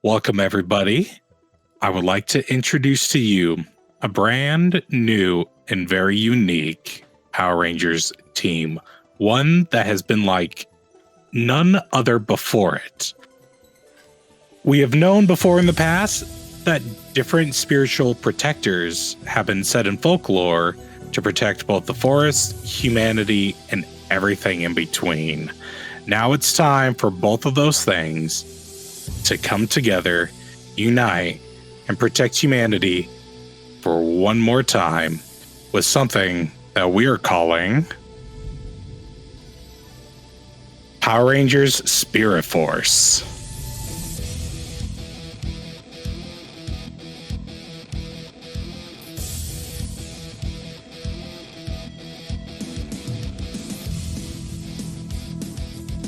Welcome, everybody. I would like to introduce to you a brand new and very unique Power Rangers team. One that has been like none other before it. We have known before in the past that different spiritual protectors have been set in folklore to protect both the forest, humanity, and everything in between. Now it's time for both of those things to come together, unite, and protect humanity for one more time with something that we're calling Power Rangers Spirit Force.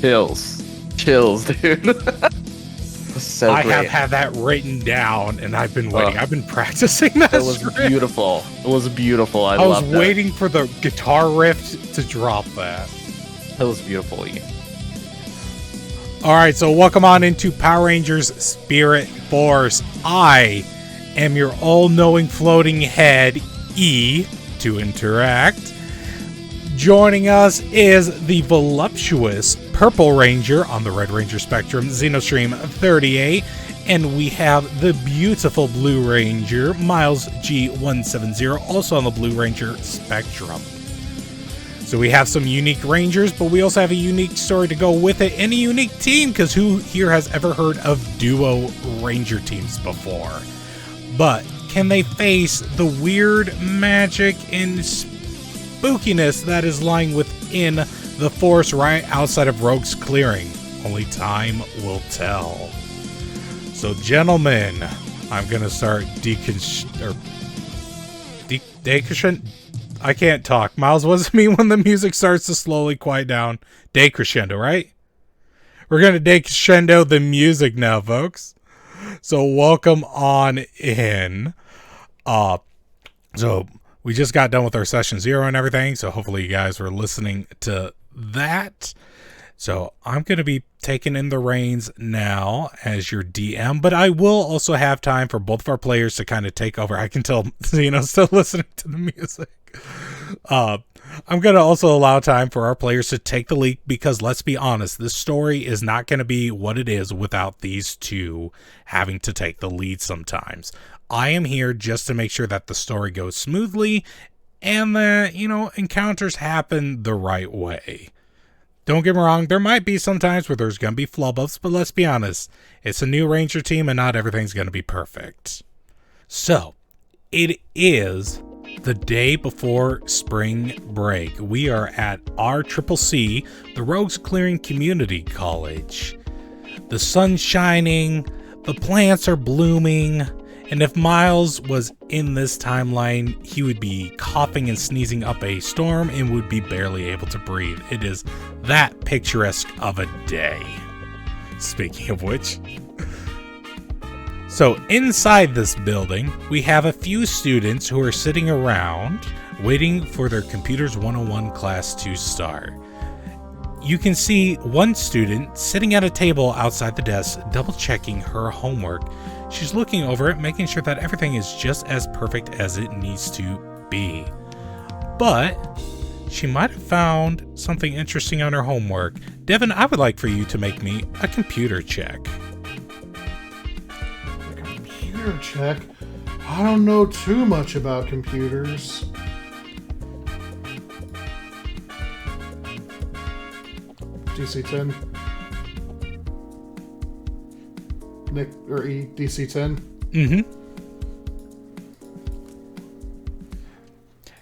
Chills, dude. So I great. have had that written down, and I've been waiting. I've been practicing that. It was beautiful. It was beautiful. I was loved waiting for the guitar riff to drop that. It was beautiful. All right, so welcome on into Power Rangers Spirit Force. I am your all-knowing floating head, EtoInteract. Joining us is the voluptuous Purple Ranger on the Red Ranger spectrum, Xenostream38, and we have the beautiful Blue Ranger, MilesG170, also on the Blue Ranger spectrum. So we have some unique Rangers, but we also have a unique story to go with it, and a unique team, because who here has ever heard of duo Ranger teams before? But can they face the weird magic and spookiness that is lying within the forest right outside of Rogue's Clearing? Only time will tell. So, gentlemen, I'm gonna start I can't talk. Miles, what does it mean when the music starts to slowly quiet down? Decrescendo, right? We're gonna decrescendo the music now, folks. So, welcome on in. So we just got done with our session 0 and everything, so hopefully you guys were listening to that. So I'm going to be taking in the reins now as your DM, but I will also have time for both of our players to kind of take over. I can tell, still listening to the music. I'm going to also allow time for our players to take the lead, because let's be honest, this story is not going to be what it is without these two having to take the lead sometimes. I am here just to make sure that the story goes smoothly and that, encounters happen the right way. Don't get me wrong, there might be some times where there's going to be flub-ups, but let's be honest, it's a new Ranger team and not everything's going to be perfect. So, it is the day before spring break. We are at RCCC, the Rogues Clearing Community College. The sun's shining, the plants are blooming, and if Miles was in this timeline, he would be coughing and sneezing up a storm and would be barely able to breathe. It is that picturesque of a day. Speaking of which. So inside this building, we have a few students who are sitting around waiting for their Computers 101 class to start. You can see one student sitting at a table outside the desk, double checking her homework. She's looking over it, making sure that everything is just as perfect as it needs to be. But she might have found something interesting on her homework. Devon, I would like for you to make me a computer check. Computer check? I don't know too much about computers. DC 10. Nick or E, DC 10. Mm-hmm.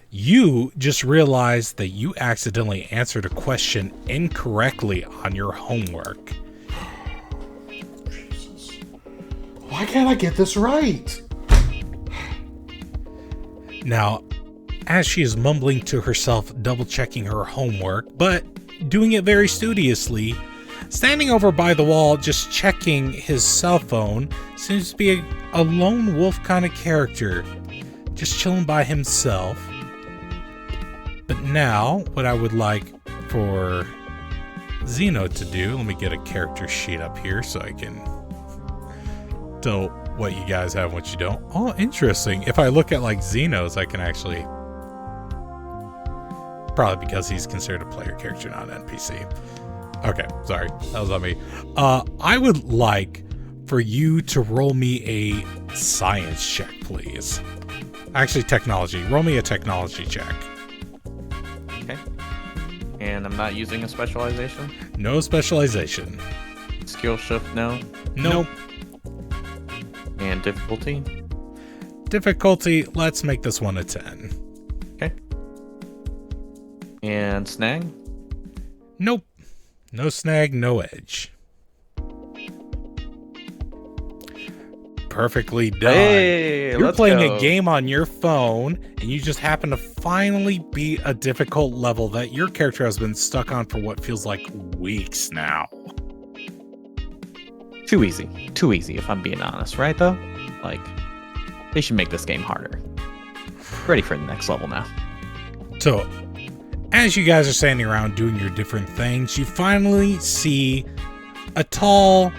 You just realized that you accidentally answered a question incorrectly on your homework. Jesus. Why can't I get this right? Now, as she is mumbling to herself, double checking her homework, but doing it very studiously, standing over by the wall, just checking his cell phone, seems to be a lone wolf kind of character, just chilling by himself. But now, what I would like for Xeno to do, let me get a character sheet up here so I can to what you guys have and what you don't. Oh, interesting. If I look at like Xenos, I can actually... Probably because he's considered a player character, not an NPC. Okay, sorry. That was on me. I would like for you to roll me a science check, please. Actually, technology. Roll me a technology check. Okay. And I'm not using a specialization? No specialization. Skill shift, no? Nope. And difficulty? Difficulty, let's make this one a 10. Okay. And snag? Nope. No snag, no edge. Perfectly done. Hey, You're let's playing go. a game on your phone, and you just happen to finally beat a difficult level that your character has been stuck on for what feels like weeks now. Too easy. Too easy, if I'm being honest, right, though? Like, they should make this game harder. Ready for the next level now. So, as you guys are standing around doing your different things, you finally see a tall...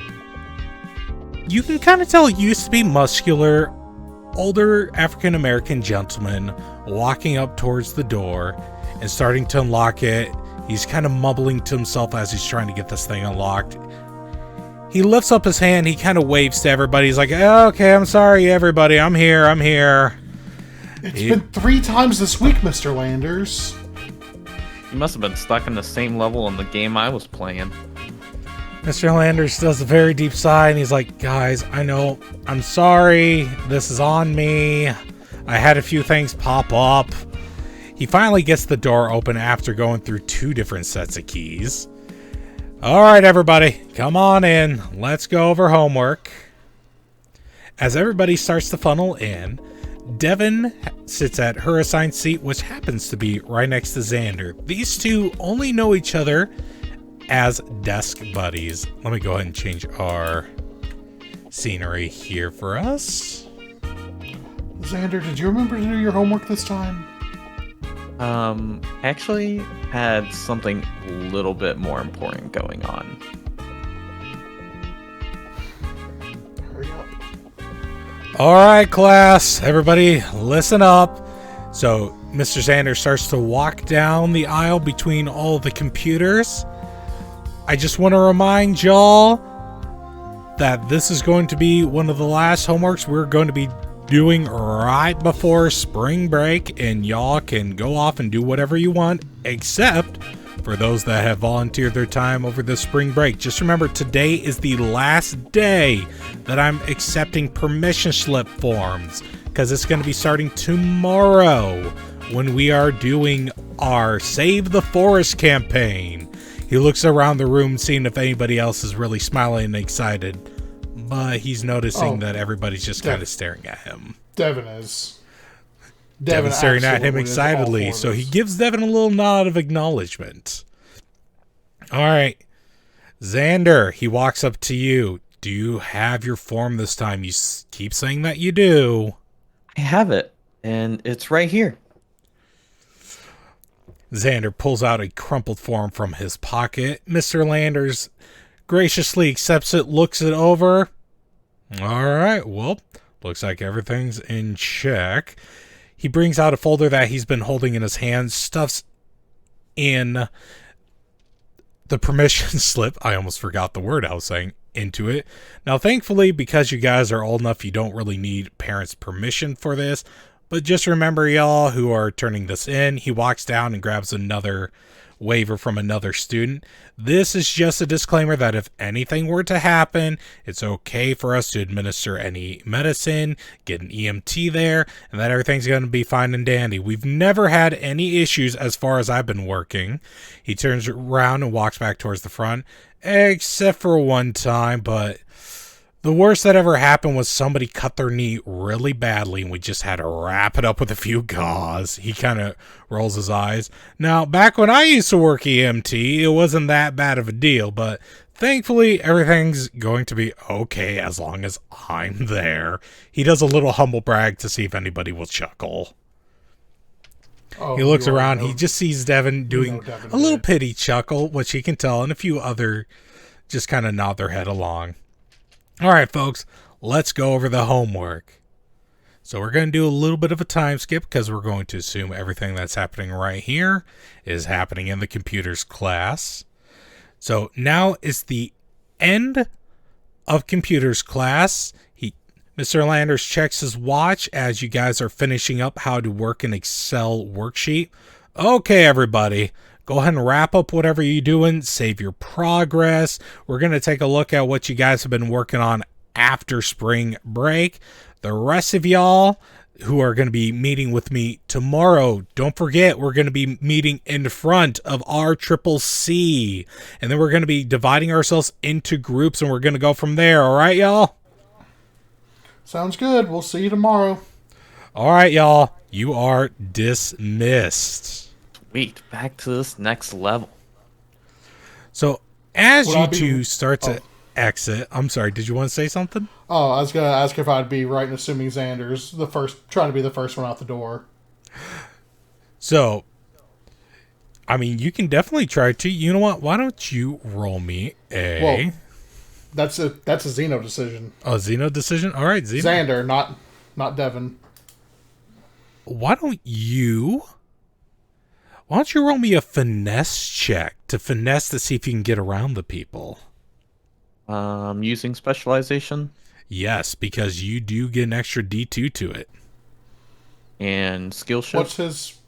You can kind of tell used to be muscular, older African-American gentleman walking up towards the door and starting to unlock it. He's kind of mumbling to himself as he's trying to get this thing unlocked. He lifts up his hand, he kind of waves to everybody. He's like, oh, okay, I'm sorry, everybody. I'm here. It's been 3 times this week, Mr. Landers. You must have been stuck in the same level in the game I was playing. Mr. Landers does a very deep sigh, and he's like, guys, I know, I'm sorry, this is on me. I had a few things pop up. He finally gets the door open after going through 2 different sets of keys. All right, everybody, come on in. Let's go over homework. As everybody starts to funnel in, Devon sits at her assigned seat, which happens to be right next to Xander. These two only know each other as desk buddies. Let me go ahead and change our scenery here for us. Xander, did you remember to do your homework this time? Actually had something a little bit more important going on. Hurry up. All right, class, everybody listen up. So Mr. Xander starts to walk down the aisle between all the computers. I just want to remind y'all that this is going to be one of the last homeworks we're going to be doing right before spring break, and y'all can go off and do whatever you want, except for those that have volunteered their time over the spring break. Just remember, today is the last day that I'm accepting permission slip forms, because it's going to be starting tomorrow when we are doing our Save the Forest campaign. He looks around the room, seeing if anybody else is really smiling and excited, but he's noticing that everybody's just kind of staring at him. Devon is. Devon's staring at him absolutely is excitedly, all for so he this. gives Devon a little nod of acknowledgement. All right, Xander, he walks up to you. Do you have your form this time? You keep saying that you do. I have it, and it's right here. Xander pulls out a crumpled form from his pocket. Mr. Landers graciously accepts it, looks it over. All right, well, looks like everything's in check. He brings out a folder that he's been holding in his hand, stuffs in the permission slip. I almost forgot the word I was saying, into it. Now, thankfully, because you guys are old enough, you don't really need parents' permission for this. But just remember, y'all who are turning this in, he walks down and grabs another waiver from another student. This is just a disclaimer that if anything were to happen, it's okay for us to administer any medicine, get an EMT there, and that everything's going to be fine and dandy. We've never had any issues as far as I've been working. He turns around and walks back towards the front, except for one time, but the worst that ever happened was somebody cut their knee really badly, and we just had to wrap it up with a few gauze. He kind of rolls his eyes. Now, back when I used to work EMT, it wasn't that bad of a deal, but thankfully, everything's going to be okay as long as I'm there. He does a little humble brag to see if anybody will chuckle. Oh, He looks you already around. know. He just sees Devon doing Devon a little did. pity chuckle, which he can tell, and a few other just kind of nod their head along. All right, folks, let's go over the homework. So we're going to do a little bit of a time skip because we're going to assume everything that's happening right here is happening in the computers class. So now is the end of computers class. Mr. Landers checks his watch as you guys are finishing up how to work an Excel worksheet. Okay, everybody, go ahead and wrap up whatever you're doing. Save your progress. We're going to take a look at what you guys have been working on after spring break. The rest of y'all who are going to be meeting with me tomorrow, don't forget, we're going to be meeting in front of RCCC. And then we're going to be dividing ourselves into groups, and we're going to go from there. All right, y'all? Sounds good. We'll see you tomorrow. All right, y'all. You are dismissed. Sweet. Back to this next level. So, as you two start to exit... I'm sorry, did you want to say something? Oh, I was going to ask if I'd be right in assuming Xander's trying to be the first one out the door. So, I mean, you can definitely try to. You know what? Why don't you roll me a... Well, that's a Xeno decision. Oh, Xeno decision? All right, Xeno. Xander, not Devon. Why don't you roll me a finesse check to finesse to see if you can get around the people? Using specialization? Yes, because you do get an extra D2 to it. And skill shift?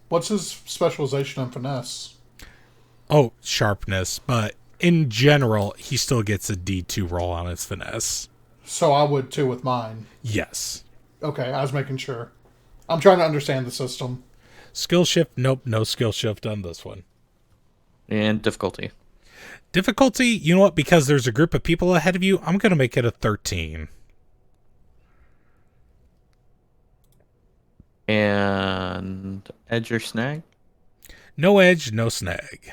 What's his specialization in finesse? Oh, sharpness, but in general, he still gets a D2 roll on his finesse. So I would too with mine. Yes. Okay, I was making sure. I'm trying to understand the system. Skill shift? Nope, no skill shift on this one. And difficulty? Difficulty, you know what? Because there's a group of people ahead of you, I'm going to make it a 13. And edge or snag? No edge, no snag.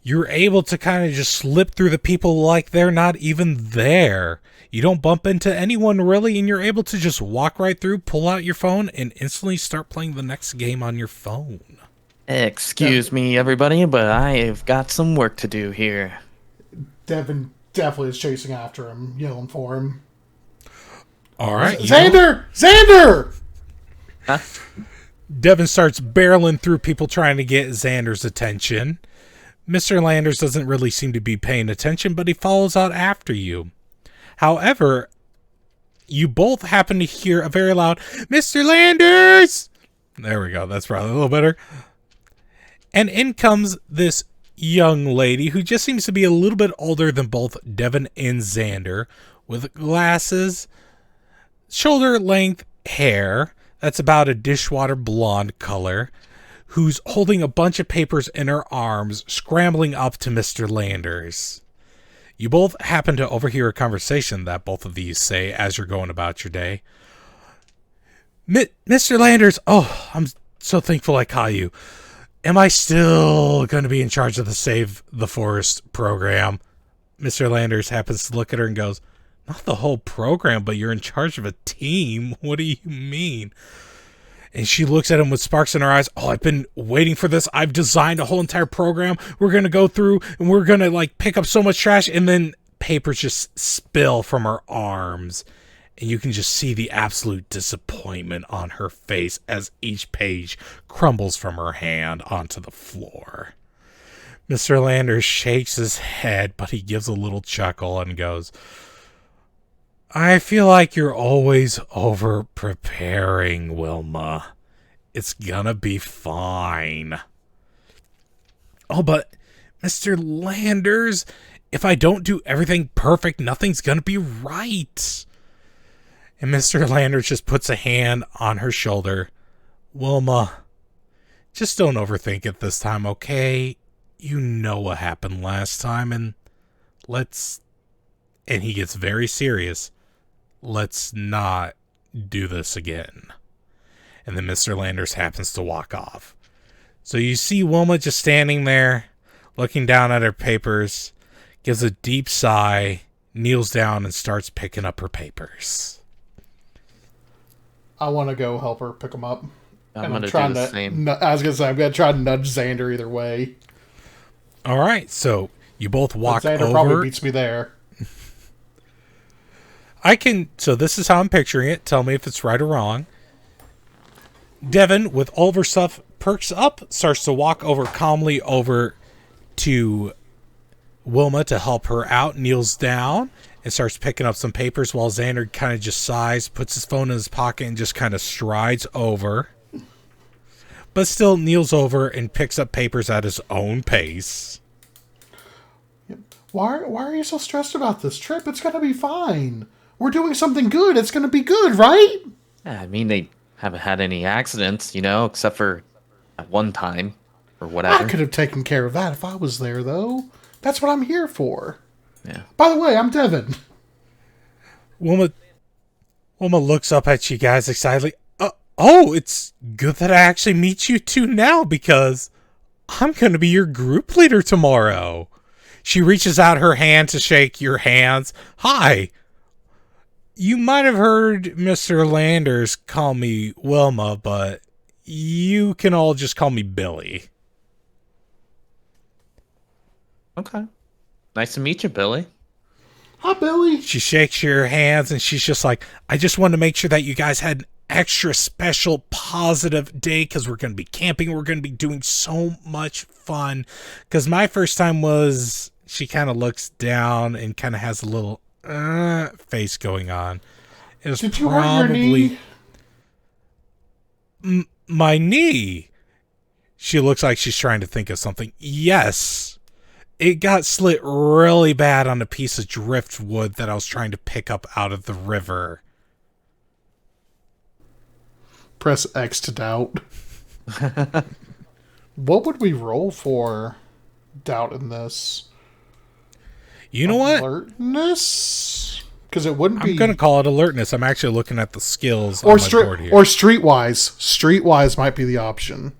You're able to kind of just slip through the people like they're not even there. You don't bump into anyone really, and you're able to just walk right through, pull out your phone, and instantly start playing the next game on your phone. Excuse me, everybody, but I've got some work to do here. Devon definitely is chasing after him, yelling for him. All right. Xander! Xander! Huh? Devon starts barreling through people trying to get Xander's attention. Mr. Landers doesn't really seem to be paying attention, but he follows out after you. However, you both happen to hear a very loud, "Mr. Landers!" There we go. That's probably a little better. And in comes this young lady who just seems to be a little bit older than both Devon and Xander, with glasses, shoulder-length hair that's about a dishwater blonde color, who's holding a bunch of papers in her arms, scrambling up to Mr. Landers. You both happen to overhear a conversation that both of these say as you're going about your day. Mr. Landers, oh, I'm so thankful I caught you. Am I still going to be in charge of the Save the Forest program? Mr. Landers happens to look at her and goes, "Not the whole program, but you're in charge of a team. What do you mean?" And she looks at him with sparks in her eyes. "Oh, I've been waiting for this. I've designed a whole entire program. We're going to go through and we're going to pick up so much trash." And then papers just spill from her arms. And you can just see the absolute disappointment on her face as each page crumbles from her hand onto the floor. Mr. Landers shakes his head, but he gives a little chuckle and goes, "I feel like you're always over-preparing, Wilma. It's gonna be fine." "Oh, but Mr. Landers, if I don't do everything perfect, nothing's gonna be right." And Mr. Landers just puts a hand on her shoulder. "Wilma, just don't overthink it this time, okay? You know what happened last time, and and he gets very serious, let's not do this again." And then Mr. Landers happens to walk off. So you see Wilma just standing there, looking down at her papers, gives a deep sigh, kneels down, and starts picking up her papers. I want to go help her pick them up. I'm going to do the same. I was going to say, I'm going to try to nudge Xander either way. All right, so You both walk Xander over. probably beats me there. So this is how I'm picturing it. Tell me if it's right or wrong. Devon, with all of her stuff, perks up, starts to walk calmly over to Wilma to help her out, kneels down, and starts picking up some papers while Xander kind of just sighs, puts his phone in his pocket, and just kind of strides over. But still kneels over and picks up papers at his own pace. Why are you so stressed about this trip? It's going to be fine. We're doing something good. It's going to be good, right? Yeah, I mean, they haven't had any accidents, except for at one time or whatever. I could have taken care of that if I was there, though. That's what I'm here for. Yeah. By the way, I'm Devon. Wilma looks up at you guys excitedly. Oh, it's good that I actually meet you two now because I'm going to be your group leader tomorrow. She reaches out her hand to shake your hands. Hi. You might have heard Mr. Landers call me Wilma, but you can all just call me Billy. Okay. Nice to meet you, Billy. Hi, Billy. She shakes your hands and she's just like, I just wanted to make sure that you guys had an extra special positive day because we're going to be camping. We're going to be doing so much fun. Because my first time was, she kind of looks down and kind of has a little face going on. It was Did you hurt your knee? My knee. She looks like she's trying to think of something. Yes. It got slit really bad on a piece of driftwood that I was trying to pick up out of the river. Press X to doubt. What would we roll for doubt in this? You know what? Alertness? Because it wouldn't be... I'm going to call it alertness. I'm actually looking at the skills on my board here. Or streetwise. Streetwise might be the option.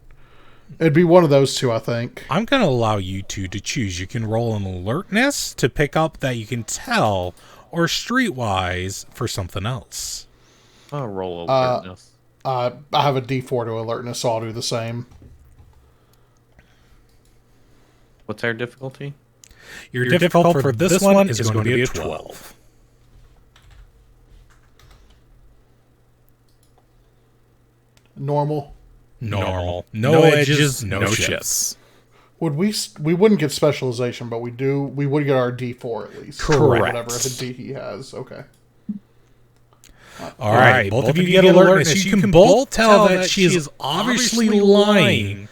It'd be one of those two, I think. I'm going to allow you two to choose. You can roll an alertness to pick up that you can tell, or streetwise for something else. I'll roll alertness. I have a D4 to alertness, so I'll do the same. What's our difficulty? Your difficulty for this one is going to be a 12. Normal. No edges, no shifts. We wouldn't get specialization, but we would get our D4 at least. Correct. Whatever the D he has. Okay. All right, both of you get alertness. You can both tell that she is obviously lying,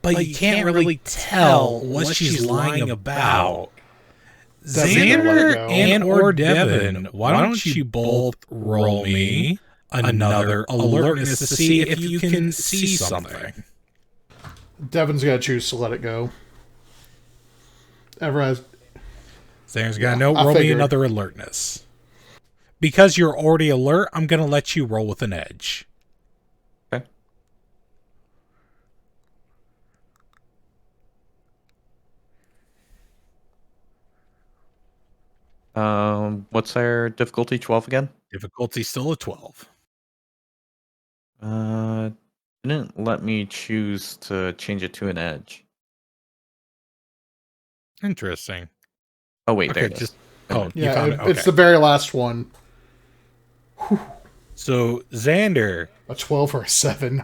but you can't really tell what she's lying about. Xander and or Devon, why don't you both roll me another alertness to see if you can see something? Devon's got to choose to let it go. Xander's got to know. Roll me another alertness. Because you're already alert, I'm going to let you roll with an edge. Okay. What's our difficulty? 12 again? Difficulty still a 12. Didn't let me choose to change it to an edge. Interesting. Oh wait, Okay, there it is. Yeah, found it. it's the very last one. So, Xander, A 12 or a 7.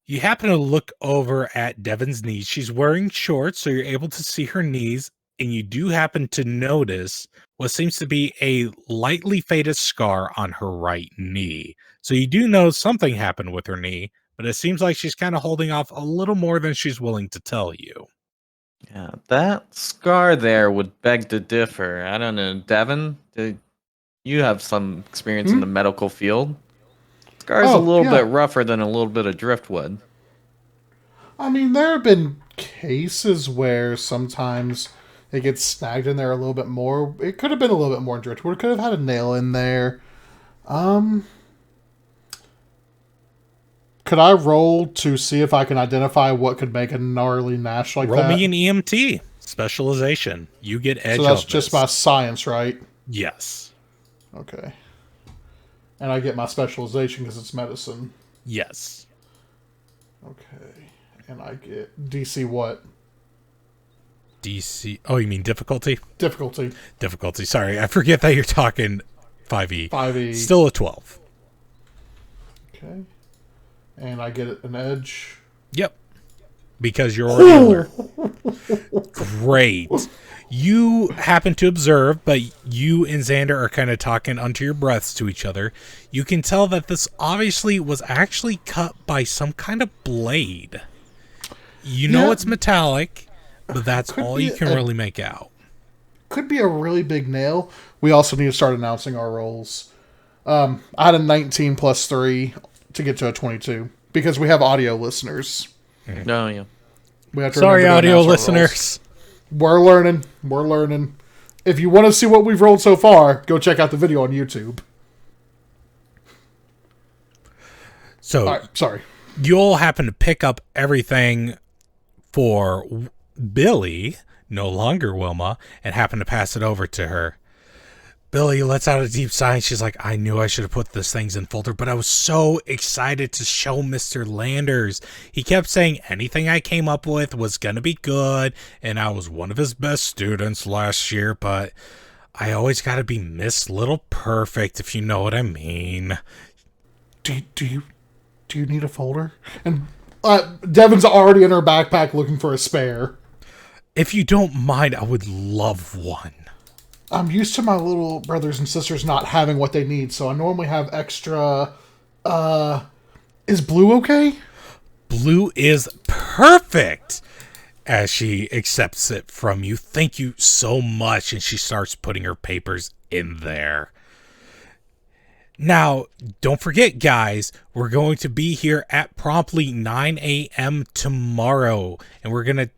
you happen to look over at Devon's knees. She's wearing shorts, so you're able to see her knees, and you do happen to notice what seems to be a lightly faded scar on her right knee. So you do know something happened with her knee, but it seems like she's kind of holding off a little more than she's willing to tell you. Yeah, that scar there would beg to differ. I don't know, Devon, you have some experience in the medical field. Scar's a little bit rougher than a little bit of driftwood. I mean, there have been cases where sometimes it gets snagged in there a little bit more. It could have been a little bit more driftwood. It could have had a nail in there. Could I roll to see if I can identify what could make a gnarly gnash like that? Roll me an EMT specialization. You get edge. So that's just my science, right? Yes. Okay. And I get my specialization because it's medicine. Yes. Okay. And I get DC what? DC. Oh, you mean difficulty? Difficulty. Difficulty. Sorry, I forget that you're talking 5e. 5e. Still a 12. Okay. And I get an edge. Yep. Because you're already a healer. Great. You happen to observe, but you and Xander are kind of talking under your breaths to each other. You can tell that this obviously was actually cut by some kind of blade. You know it's metallic, but that's all you can really make out. Could be a really big nail. We also need to start announcing our rolls. I had a 19 plus 3 to get to a 22 because we have audio listeners. No, yeah. We have to Sorry, remember to audio announce our listeners. rolls. We're learning. If you want to see what we've rolled so far, go check out the video on YouTube. So, all right, sorry. You'll happen to pick up everything for Billy, no longer Wilma, and happen to pass it over to her. Billy lets out a deep sigh, and she's like, I knew I should have put these things in folder, but I was so excited to show Mr. Landers. He kept saying anything I came up with was going to be good, and I was one of his best students last year, but I always got to be Miss Little Perfect, if you know what I mean. Do you need a folder? And Devon's already in her backpack looking for a spare. If you don't mind, I would love one. I'm used to my little brothers and sisters not having what they need, so I normally have extra. Is blue okay? Blue is perfect. As she accepts it from you. Thank you so much. And she starts putting her papers in there. Now, don't forget, guys, we're going to be here at promptly 9 a.m. tomorrow. And we're going to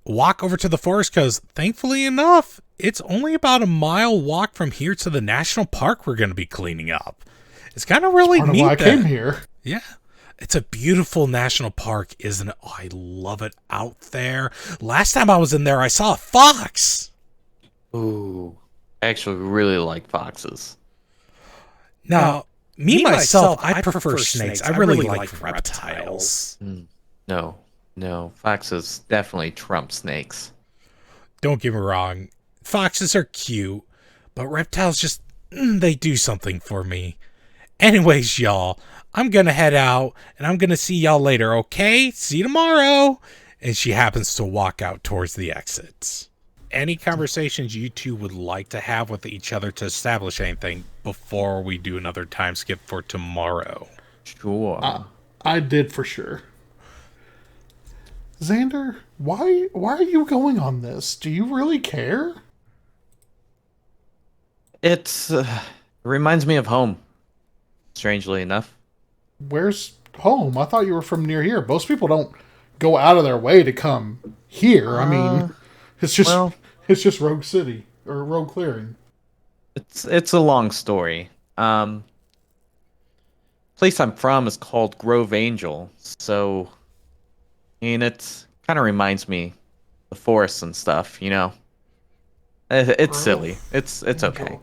walk over to the forest because, thankfully enough, it's only about a mile walk from here to the national park we're going to be cleaning up. It's kind of really neat. I came here. Yeah. It's a beautiful national park, isn't it? Oh, I love it out there. Last time I was in there, I saw a fox. Ooh. I actually really like foxes. Now, me myself, I prefer snakes. I really like reptiles. No. Foxes definitely trump snakes. Don't get me wrong. Foxes are cute, but reptiles just, they do something for me. Anyways, y'all, I'm going to head out, and I'm going to see y'all later, okay? See you tomorrow. And she happens to walk out towards the exits. Any conversations you two would like to have with each other to establish anything before we do another time skip for tomorrow? Sure. I did for sure. Xander, why are you going on this? Do you really care? It reminds me of home, strangely enough. Where's home? I thought you were from near here. Most people don't go out of their way to come here. I mean, it's just Rogue City or Rogue Clearing. It's a long story. Place I'm from is called Grove Angel, so I mean it kind of reminds me of the forest and stuff, you know. It's silly. It's okay.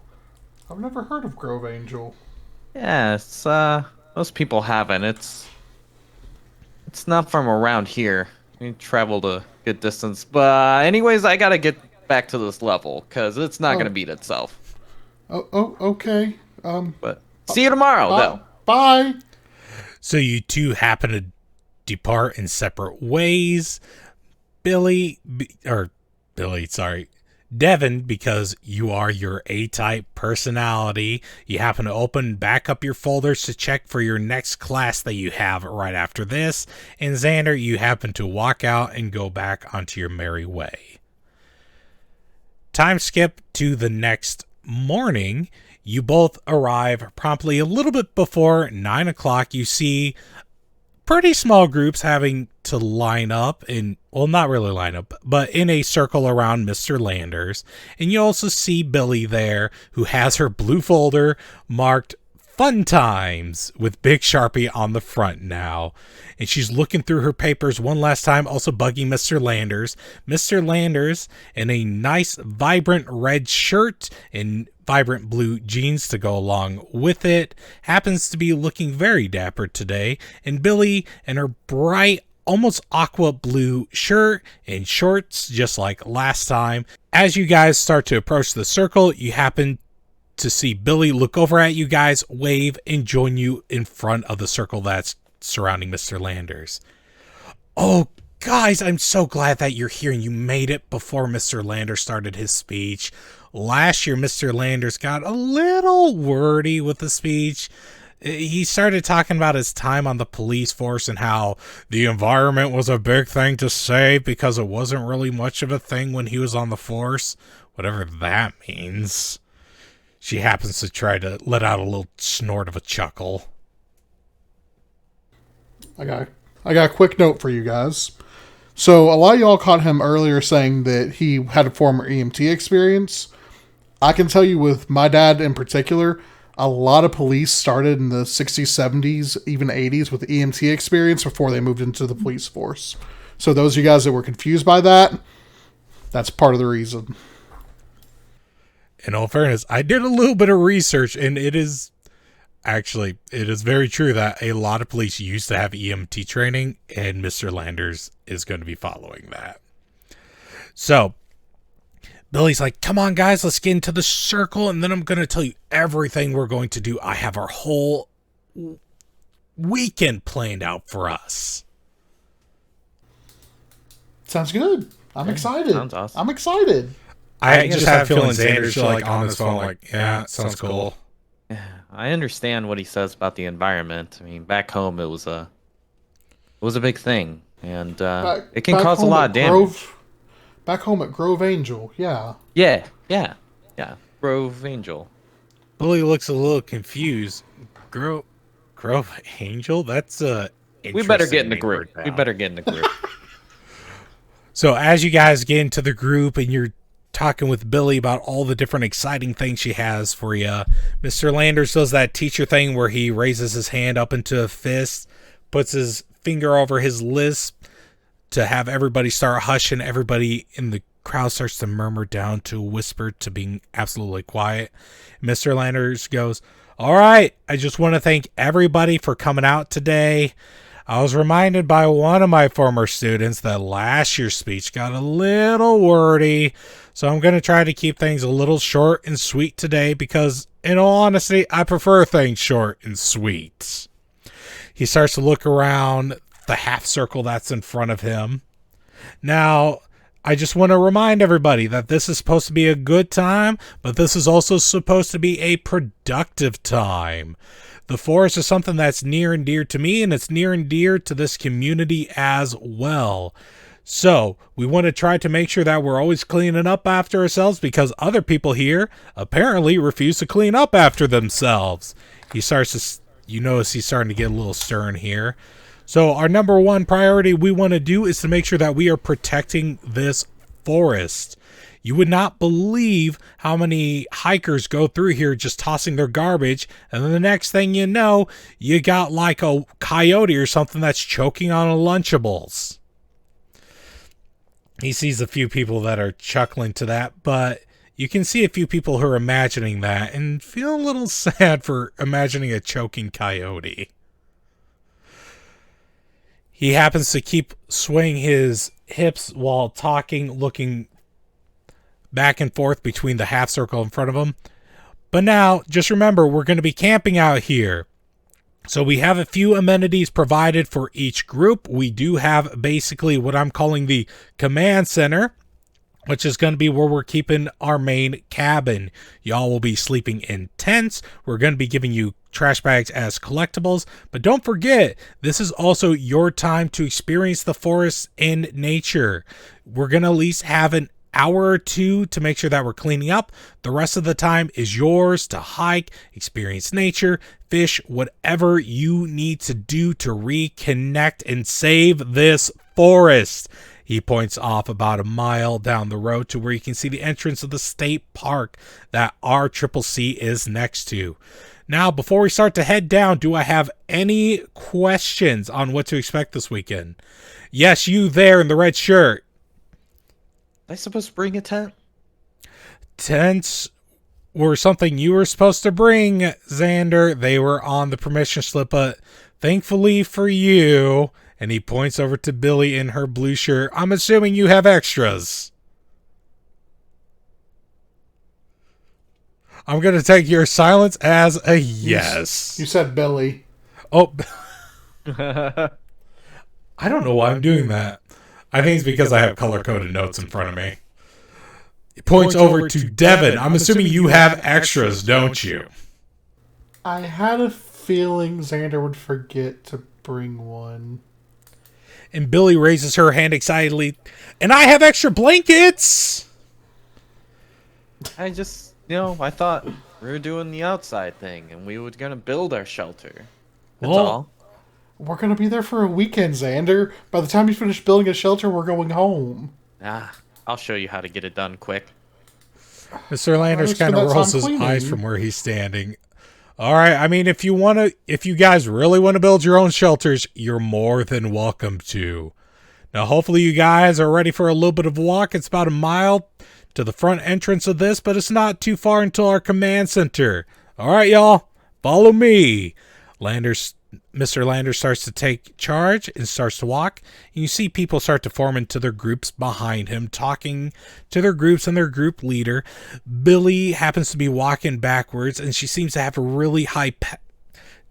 I've never heard of Grove Angel. Yeah, it's most people haven't. It's not from around here. We traveled a good distance, but anyways, I gotta get back to this level because it's not gonna beat itself. Oh, okay. But see you tomorrow, though. Bye. So you two happen to depart in separate ways. Devon, because you are your A-type personality, you happen to open back up your folders to check for your next class that you have right after this. And Xander, you happen to walk out and go back onto your merry way. Time skip to the next morning. You both arrive promptly a little bit before 9 o'clock. You see pretty small groups having to line up in, well, not really line up, but in a circle around Mr. Landers. And you also see Billy there, who has her blue folder marked Fun Times with big Sharpie on the front now. And she's looking through her papers one last time, also bugging Mr. Landers. Mr. Landers in a nice vibrant red shirt and vibrant blue jeans to go along with it, happens to be looking very dapper today. And Billy and her bright almost aqua blue shirt and shorts, just like last time. As you guys start to approach the circle, you happen to see Billy look over at you guys, wave, and join you in front of the circle that's surrounding Mr. Landers. Oh, guys, I'm so glad that you're here and you made it before Mr. Landers started his speech. Last year, Mr. Landers got a little wordy with the speech. He started talking about his time on the police force and how the environment was a big thing to save because it wasn't really much of a thing when he was on the force, whatever that means. She happens to try to let out a little snort of a chuckle. I got a quick note for you guys. So a lot of y'all caught him earlier saying that he had a former EMT experience. I can tell you with my dad in particular, a lot of police started in the 60s, 70s, even 80s with EMT experience before they moved into the police force. So those of you guys that were confused by that, that's part of the reason. In all fairness, I did a little bit of research, and it is very true that a lot of police used to have EMT training, and Mr. Landers is going to be following that. So Billy's like, come on, guys, let's get into the circle, and then I'm going to tell you everything we're going to do. I have our whole weekend planned out for us. Sounds good. I'm excited. Sounds awesome. I'm excited. I just have a feeling Xander's like on his phone like, yeah, sounds cool. Yeah, I understand what he says about the environment. I mean, back home it was a big thing, and it can cause a lot of damage. Back home at Grove Angel, yeah. Yeah. Grove Angel. Billy looks a little confused. Grove Angel? That's We better get in the group. So as you guys get into the group and you're talking with Billy about all the different exciting things she has for you, Mr. Landers does that teacher thing where he raises his hand up into a fist, puts his finger over his lips to have everybody start hushing. Everybody in the crowd starts to murmur down to a whisper to being absolutely quiet. Mr. Landers goes, all right, I just want to thank everybody for coming out today. I was reminded by one of my former students that last year's speech got a little wordy, so I'm going to try to keep things a little short and sweet today because, in all honesty, I prefer things short and sweet. He starts to look around the half circle that's in front of him. Now, I just want to remind everybody that this is supposed to be a good time, but this is also supposed to be a productive time. The forest is something that's near and dear to me, and it's near and dear to this community as well. So we want to try to make sure that we're always cleaning up after ourselves because other people here apparently refuse to clean up after themselves. You notice he's starting to get a little stern here. So our number one priority we want to do is to make sure that we are protecting this forest. You would not believe how many hikers go through here just tossing their garbage, and then the next thing you know, you got like a coyote or something that's choking on a Lunchables. He sees a few people that are chuckling to that, but you can see a few people who are imagining that and feel a little sad for imagining a choking coyote. He happens to keep swaying his hips while talking, looking back and forth between the half circle in front of him. But now, just remember, we're going to be camping out here. So we have a few amenities provided for each group. We do have basically what I'm calling the command center, which is going to be where we're keeping our main cabin. Y'all will be sleeping in tents. We're going to be giving you trash bags as collectibles. But don't forget, this is also your time to experience the forest and nature. We're going to at least have an hour or two to make sure that we're cleaning up. The rest of the time is yours to hike, experience nature, fish, whatever you need to do to reconnect and save this forest. He points off about a mile down the road to where you can see the entrance of the state park that our CCC is next to. Now, before we start to head down, do I have any questions on what to expect this weekend? Yes, you there in the red shirt. Am I supposed to bring a tent? Tents were something you were supposed to bring, Xander. They were on the permission slip, but thankfully for you And he points over to Billy in her blue shirt. I'm assuming you have extras. I'm going to take your silence as a yes. You said Billy. Oh. I don't know why I'm doing that. I think it's because I have color-coded notes in front of me. He points over to Devon. I'm assuming you have extras, don't you? I had a feeling Xander would forget to bring one. And Billy raises her hand excitedly. And I have extra blankets! I just, I thought we were doing the outside thing and we were going to build our shelter. That's all. We're going to be there for a weekend, Xander. By the time you finish building a shelter, we're going home. I'll show you how to get it done quick. Mr. Landers kind of rolls his eyes from where he's standing. All right, I mean, if you guys really want to build your own shelters, you're more than welcome to. Now, hopefully you guys are ready for a little bit of a walk. It's about a mile to the front entrance of this, but it's not too far until our command center. All right, y'all, follow me. Mr. Landers starts to take charge and starts to walk. And you see people start to form into their groups behind him, talking to their groups and their group leader. Billy happens to be walking backwards, and she seems to have a really high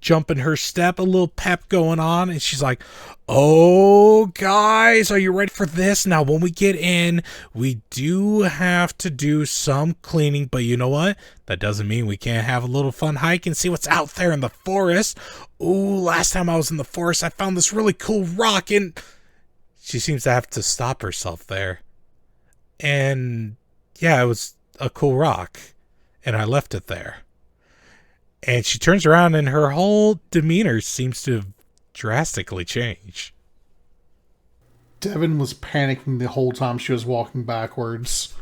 jump in her step, a little pep going on, and she's like, oh, guys, are you ready for this? Now, when we get in, we do have to do some cleaning, but you know what? That doesn't mean we can't have a little fun hike and see what's out there in the forest. Ooh, last time I was in the forest, I found this really cool rock, and she seems to have to stop herself there. And yeah, it was a cool rock, and I left it there. And she turns around and her whole demeanor seems to have drastically changed. Devon was panicking the whole time she was walking backwards.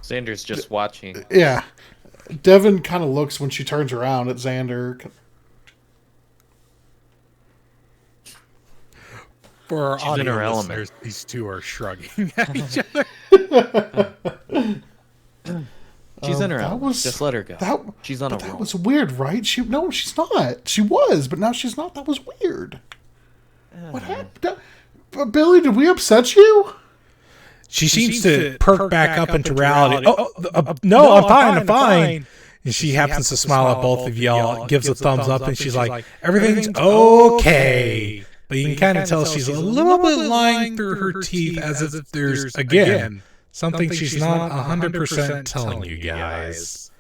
Xander's just watching. Yeah. Devon kind of looks when she turns around at Xander. For our She's audio in her listeners, element. these two are shrugging at each other. She's in her element. Just let her go. She's on a roll. That was weird, right? No, she's not. She was, but now she's not. That was weird. What happened? Billy, did we upset you? She seems to perk back up into reality. No, I'm fine. And she happens to smile at both of y'all, gives a thumbs up, and she's like, everything's okay. But you can kind of tell she's a little bit lying through her teeth, as if there's, again, something she's not 100% telling you guys.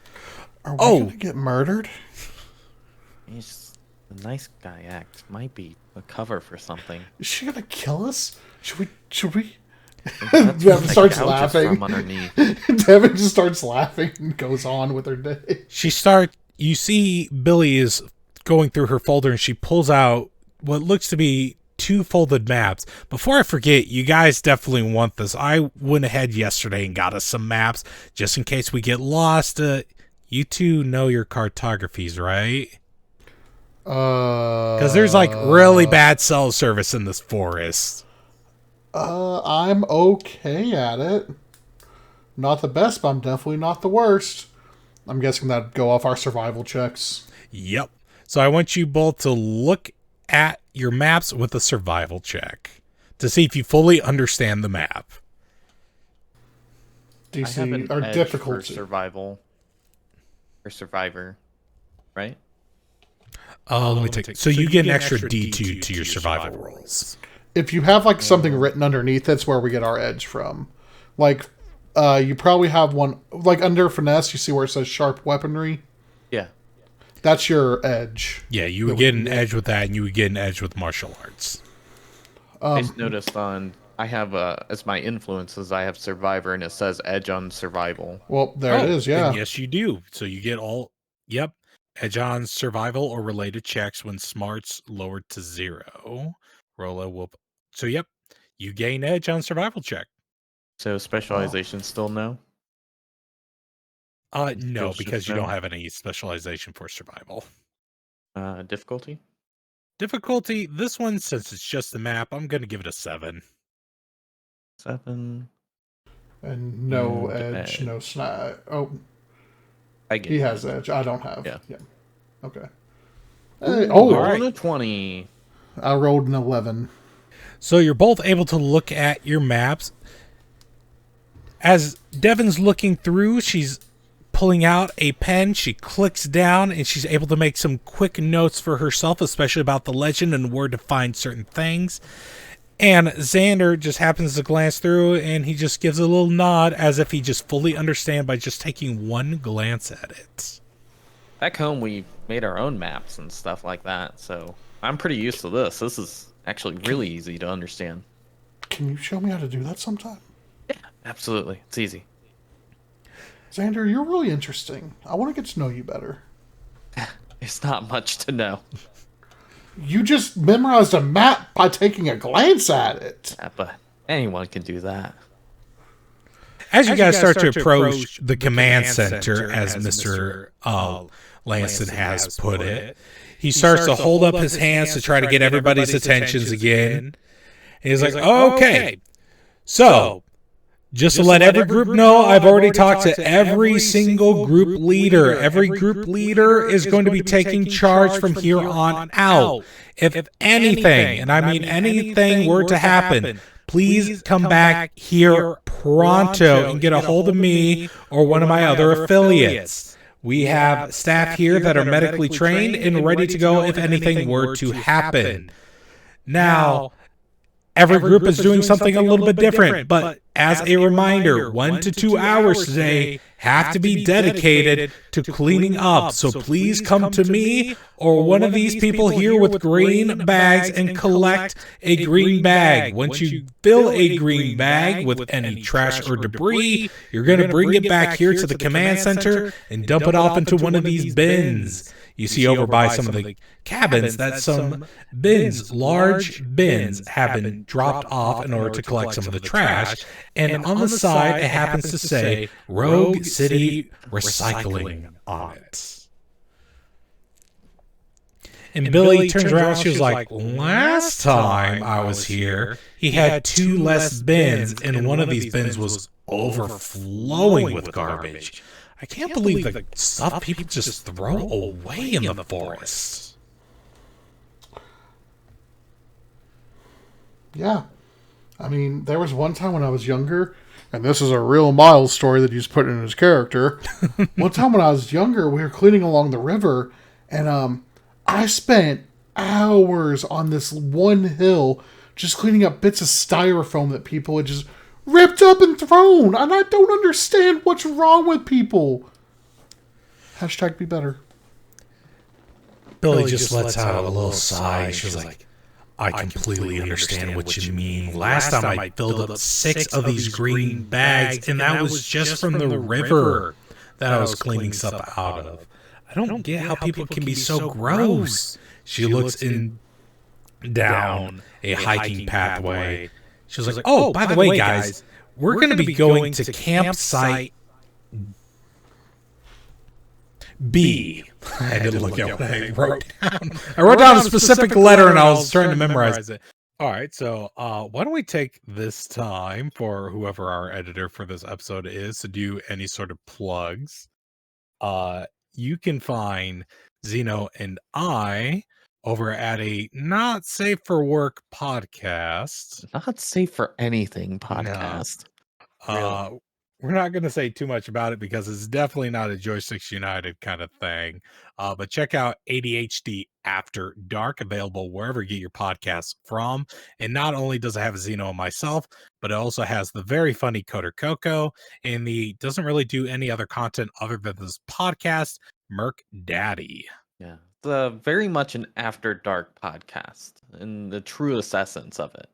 Are we going to get murdered? He's a nice guy act. Might be a cover for something. Is she going to kill us? Should we? Devon starts laughing. Devon just starts laughing and goes on with her day. You see Billy is going through her folder and she pulls out what looks to be 2 folded maps. Before I forget, you guys definitely want this. I went ahead yesterday and got us some maps just in case we get lost. You two know your cartographies, right? Because there's like really bad cell service in this forest. I'm okay at it. Not the best, but I'm definitely not the worst. I'm guessing that'd go off our survival checks. Yep. So I want you both to look at your maps with a survival check to see if you fully understand the map. DC or difficulty. Survival or survivor, right? Let me take. So you get an extra D2 to your survival rolls. If you have like something written underneath, that's where we get our edge from. Like, you probably have one like under finesse. You see where it says sharp weaponry. Yeah, that's your edge. Yeah, you would get an edge with that, and you would get an edge with martial arts. I just noticed I have as my influences, I have survivor, and it says edge on survival. Well, there it is. Yeah. Yes, you do. So you get all. Yep. Edge on survival or related checks when smarts lowered to 0. Rolla will. So yep, you gain edge on survival check. So specialization still no? No, because you don't have any specialization for survival. Difficulty? Difficulty, this one, since it's just a map, I'm going to give it a 7. 7. And no edge, no snag. Oh, he has edge. I don't have. Yeah. Okay. Hey, all right. 20. I rolled an 11. So you're both able to look at your maps. As Devon's looking through, she's pulling out a pen. She clicks down and she's able to make some quick notes for herself, especially about the legend and where to find certain things. And Xander just happens to glance through and he just gives a little nod as if he just fully understands by just taking one glance at it. Back home, we made our own maps and stuff like that, so I'm pretty used to this. This is actually really easy to understand. Can you show me how to do that sometime? Yeah, absolutely. It's easy. Xander, you're really interesting. I want to get to know you better. It's not much to know. You just memorized a map by taking a glance at it. Yeah, but anyone can do that. As you guys start to approach the command center, as Mr. Lanston has put it, he starts to hold up his hands to try to get everybody's attentions again. And he's like, okay, so just to let every group know, I've already talked to every single group leader. Every group leader is going to be taking charge from here on out. If anything, and I mean anything were to happen, please come back here pronto and get a hold of me or one of my other affiliates. We have staff here that are medically trained and ready to go if anything were to happen. Now, every group is doing something a little bit different, but as a reminder, 1 to 2 hours today have to be dedicated to cleaning up. So please come to me or one of these people here with green bags and collect a green bag. Once you fill a green bag with any trash or debris, you're going to bring it back here to the command center and dump it off into one of these bins. You see over by some of the cabins that some bins, large bins, have been dropped off in order to collect some of the trash. And on the side, it happens to say Rogue City Recycling on it. And Billy turns around, she was like, last time I was here, he had 2 less bins, and one of these bins was overflowing with garbage. I can't believe the stuff people just throw away in the forest. Yeah. I mean, there was one time when I was younger, and this is a real Miles story that he's put in his character. One time when I was younger, we were cleaning along the river, and I spent hours on this one hill just cleaning up bits of styrofoam that people had just ripped up and thrown, and I don't understand what's wrong with people. Hashtag be better. Billy just lets out a little sigh. She was like, I completely understand what you mean. Last time I filled up 6 of these green bags, and that was just from the river that I was cleaning stuff out of. I don't get how people can be so gross. She looks down a hiking pathway. She was like, oh, by the way, guys, we're going to be going to campsite B. I didn't look at what I wrote down. I wrote down a specific letter and I was trying to memorize it. All right, so why don't we take this time for whoever our editor for this episode is to do any sort of plugs. You can find Xeno and I over at a Not Safe for Work podcast. Not safe for anything podcast. No. Really? We're not going to say too much about it because it's definitely not a Joysticks United kind of thing. But check out ADHD After Dark, available wherever you get your podcasts from. And not only does it have Xeno and myself, but it also has the very funny Coder Coco, and the doesn't really do any other content other than this podcast, Merc Daddy. Yeah, it's very much an After Dark podcast in the truest essence of it.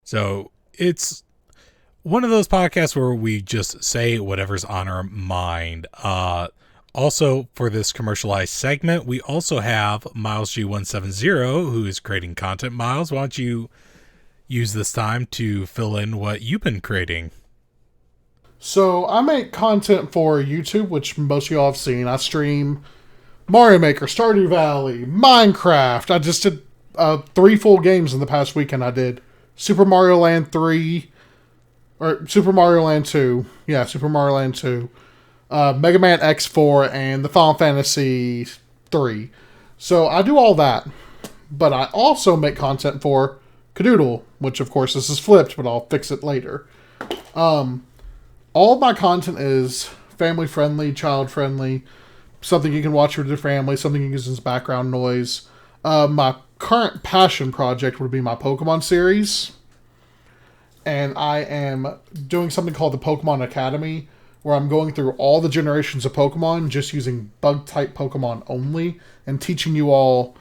So it's one of those podcasts where we just say whatever's on our mind. Also, for this commercialized segment, we also have MilesG170, who is creating content. Miles, why don't you use this time to fill in what you've been creating? So, I make content for YouTube, which most of y'all have seen. I stream Mario Maker, Stardew Valley, Minecraft. I just did 3 full games in the past weekend. I did Super Mario Land 3... or Super Mario Land 2. Yeah, Super Mario Land 2. Mega Man X4 and the Final Fantasy 3. So I do all that. but I also make content for Cadoodle, which of course this is flipped, but I'll fix it later. All of my content is family friendly, child friendly, something you can watch with your family, something you can use as background noise. My current passion project would be my Pokemon series. And I am doing something called the Pokemon Academy, where I'm going through all the generations of Pokemon, just using bug-type Pokemon only, and teaching you all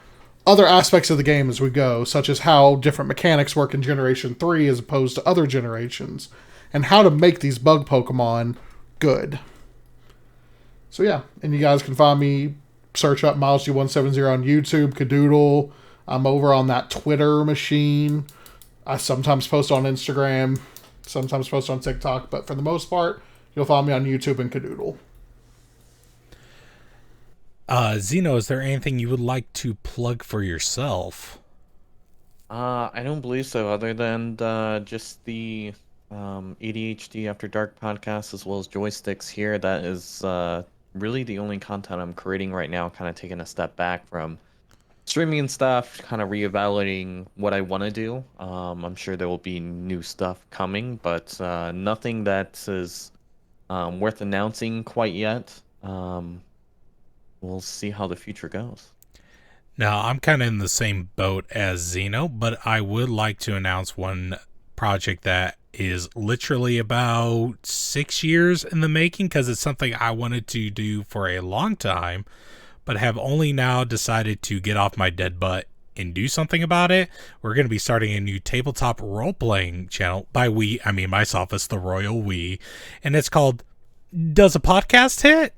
other aspects of the game as we go, such as how different mechanics work in Generation 3 as opposed to other generations, and how to make these bug Pokemon good. So yeah, and you guys can find me, search up MilesG170 on YouTube, Cadoodle. I'm over on that Twitter machine. I sometimes post on Instagram, sometimes post on TikTok, but for the most part, you'll find me on YouTube and Cadoodle. Xeno, is there anything you would like to plug for yourself? I don't believe so, other than just the ADHD After Dark podcast, as well as Joysticks here. That is really the only content I'm creating right now, kind of taking a step back from streaming and stuff, kind of reevaluating what I want to do. I'm sure there will be new stuff coming, but nothing that is worth announcing quite yet. We'll see how the future goes. Now, I'm kind of in the same boat as Xeno, but I would like to announce one project that is literally about 6 years in the making, because it's something I wanted to do for a long time, but have only now decided to get off my dead butt and do something about it. We're going to be starting a new tabletop role-playing channel. By we, I mean myself. It's the royal we. And it's called Does a Podcast Hit?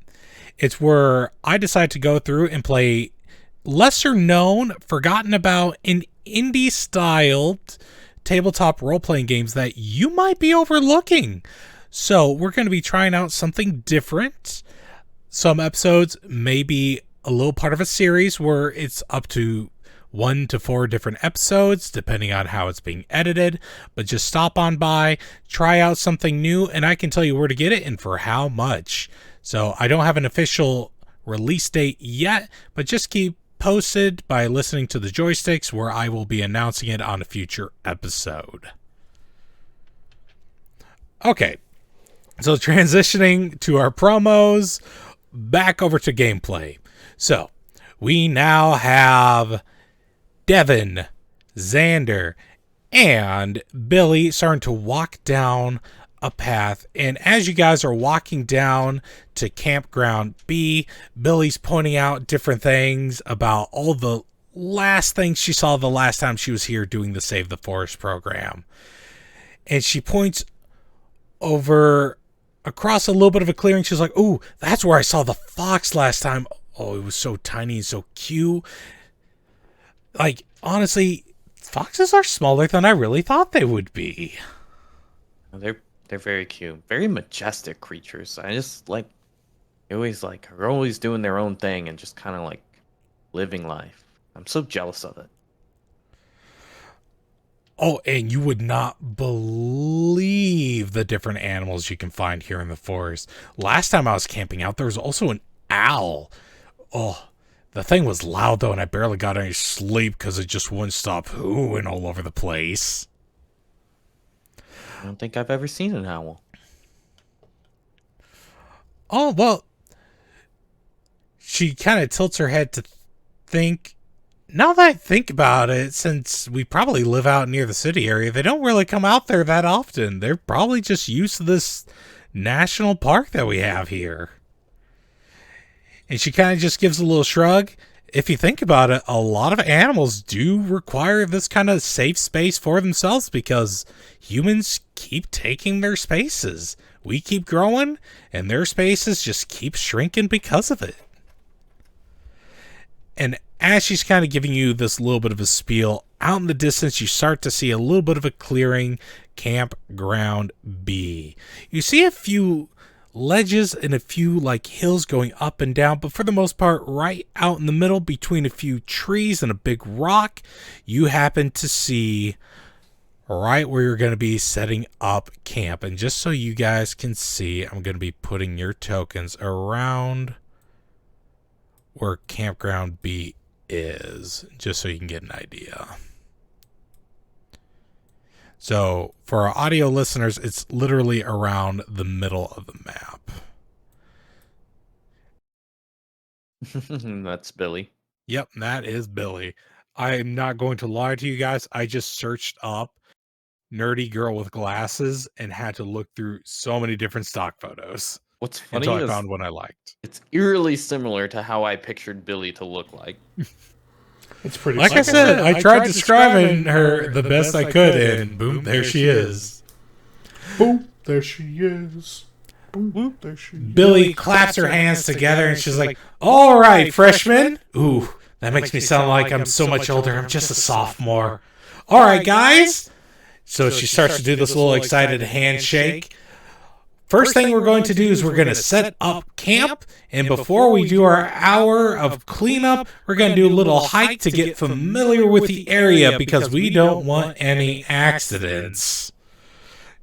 It's where I decide to go through and play lesser known, forgotten about, and indie-styled tabletop role-playing games that you might be overlooking. So we're going to be trying out something different. Some episodes may be a little part of a series where it's up to 1 to 4 different episodes, depending on how it's being edited. But just stop on by, try out something new, and I can tell you where to get it and for how much. So I don't have an official release date yet, but just keep posted by listening to the Joysticks, where I will be announcing it on a future episode. Okay, so transitioning to our promos, back over to gameplay. So we now have Devon, Xander, and Billy starting to walk down a path, and as you guys are walking down to Campground B, Billy's pointing out different things about all the last things she saw the last time she was here doing the Save the Forest program. And she points over across a little bit of a clearing. She's like, "Ooh, that's where I saw the fox last time. Oh, it was so tiny and so cute." Like, honestly, foxes are smaller than I really thought they would be. They're very cute, very majestic creatures. I just like, are always doing their own thing and just kind of like living life. I'm so jealous of it. Oh, and you would not believe the different animals you can find here in the forest. Last time I was camping out, there was also an owl. Oh, the thing was loud though, and I barely got any sleep because it just wouldn't stop hooing all over the place. I don't think I've ever seen an owl. Oh, well, she kind of tilts her head to think. Now that I think about it, since we probably live out near the city area, they don't really come out there that often. They're probably just used to this national park that we have here. And she kind of just gives a little shrug. If you think about it, a lot of animals do require this kind of safe space for themselves because humans keep taking their spaces. We keep growing, and their spaces just keep shrinking because of it. And as she's kind of giving you this little bit of a spiel, out in the distance, you start to see a little bit of a clearing, Campground B. You see a few ledges and a few like hills going up and down, but for the most part, right out in the middle between a few trees and a big rock, you happen to see right where you're going to be setting up camp. And just so you guys can see, I'm going to be putting your tokens around where Campground B is, just so you can get an idea. So for our audio listeners, it's literally around the middle of the map. That's Billy. Yep, that is Billy. I'm not going to lie to you guys. I just searched up nerdy girl with glasses and had to look through so many different stock photos. What's funny until I is found one I liked. It's eerily similar to how I pictured Billy to look like. It's pretty. Like I said, I tried describing her the best I could, and boom, there she is. Boom, there she is. Boom, there she is. Billy claps her hands together, and she's like, "All right, freshman." Ooh, that makes me sound like I'm so much older. I'm just a sophomore. All right, guys. So she starts to do this little excited handshake. First thing we're going to do is we're going to set up camp, and before we do our hour of cleanup, we're going to do a little hike to get familiar with the area because we don't want any accidents.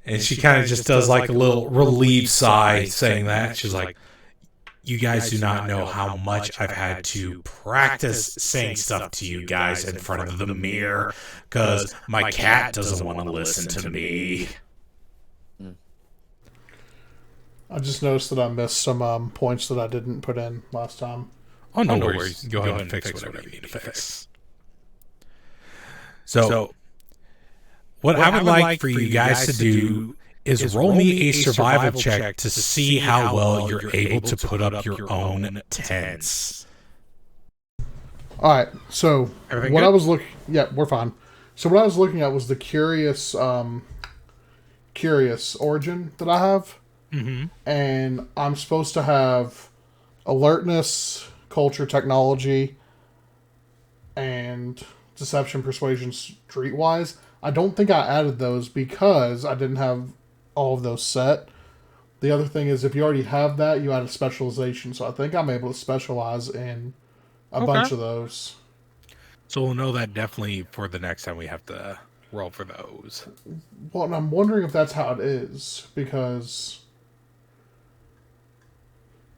And she kind of just does like a little relieved sigh saying that. She's like, you guys do not know how much I've had to practice saying stuff to you guys in front of the mirror because my cat doesn't want to listen to me. I just noticed that I missed some points that I didn't put in last time. Oh, no worries. Go ahead and fix whatever you need to fix. So what I would like for you guys to do is roll me a survival check to see how well you're able to put up your own tents. All right. So Everything what good? I was looking, yeah, we're fine. So what I was looking at was the curious origin that I have. Mm-hmm. And I'm supposed to have alertness, culture, technology, and deception, persuasion, streetwise. I don't think I added those because I didn't have all of those set. The other thing is if you already have that, you add a specialization. So I think I'm able to specialize in a bunch of those. So we'll know that definitely for the next time we have to roll for those. Well, and I'm wondering if that's how it is because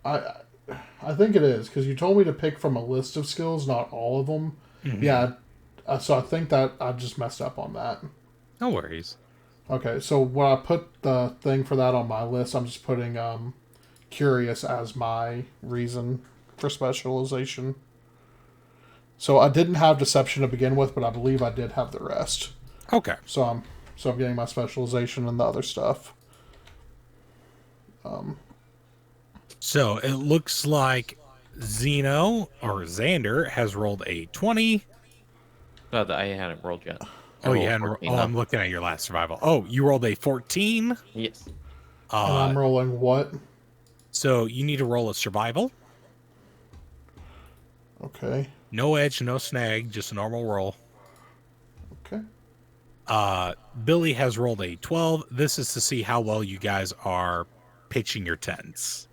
I think it is because you told me to pick from a list of skills, not all of them. Mm-hmm. Yeah, so I think that I just messed up on that. No worries. Okay, so when I put the thing for that on my list, I'm just putting curious as my reason for specialization. So I didn't have deception to begin with, but I believe I did have the rest. Okay. So I'm getting my specialization and the other stuff. So it looks like Xander has rolled a 20. No, I hadn't rolled yet. Oh, you hadn't. I'm looking at your last survival. Oh, you rolled a 14. Yes. And I'm rolling what? So you need to roll a survival. Okay. No edge, no snag, just a normal roll. Okay. Billy has rolled a 12. This is to see how well you guys are pitching your tents.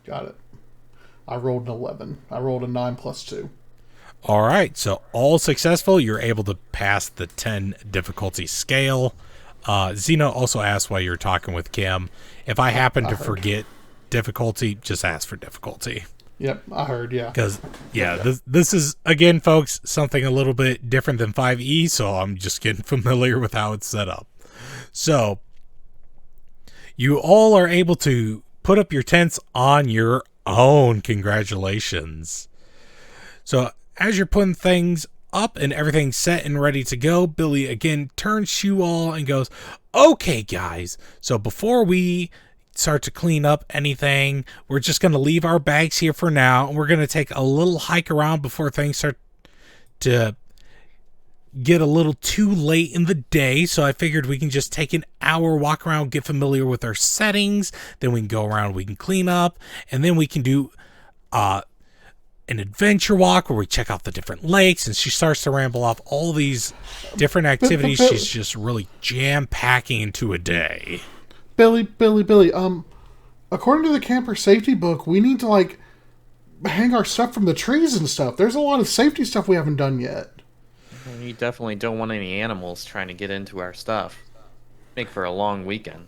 Got it. I rolled an 11. I rolled a 9 plus 2. All right. So all successful. You're able to pass the 10 difficulty scale. Zeno also asked while you're talking with Kim, if I happen to forget difficulty, just ask for difficulty. Yep, I heard, yeah. Because, this is, again, folks, something a little bit different than 5e, so I'm just getting familiar with how it's set up. So, you all are able to put up your tents on your own. Congratulations. So, as you're putting things up and everything's set and ready to go, Billy again turns to you all and goes, okay, guys, so before we start to clean up anything, we're just going to leave our bags here for now, and we're going to take a little hike around before things start to get a little too late in the day. So I figured we can just take an hour, walk around, get familiar with our settings, then we can go around, we can clean up, and then we can do an adventure walk where we check out the different lakes. And she starts to ramble off all these different activities she's just really jam-packing into a day. Billy, according to the camper safety book, we need to, hang our stuff from the trees and stuff. There's a lot of safety stuff we haven't done yet. You definitely don't want any animals trying to get into our stuff. Make for a long weekend.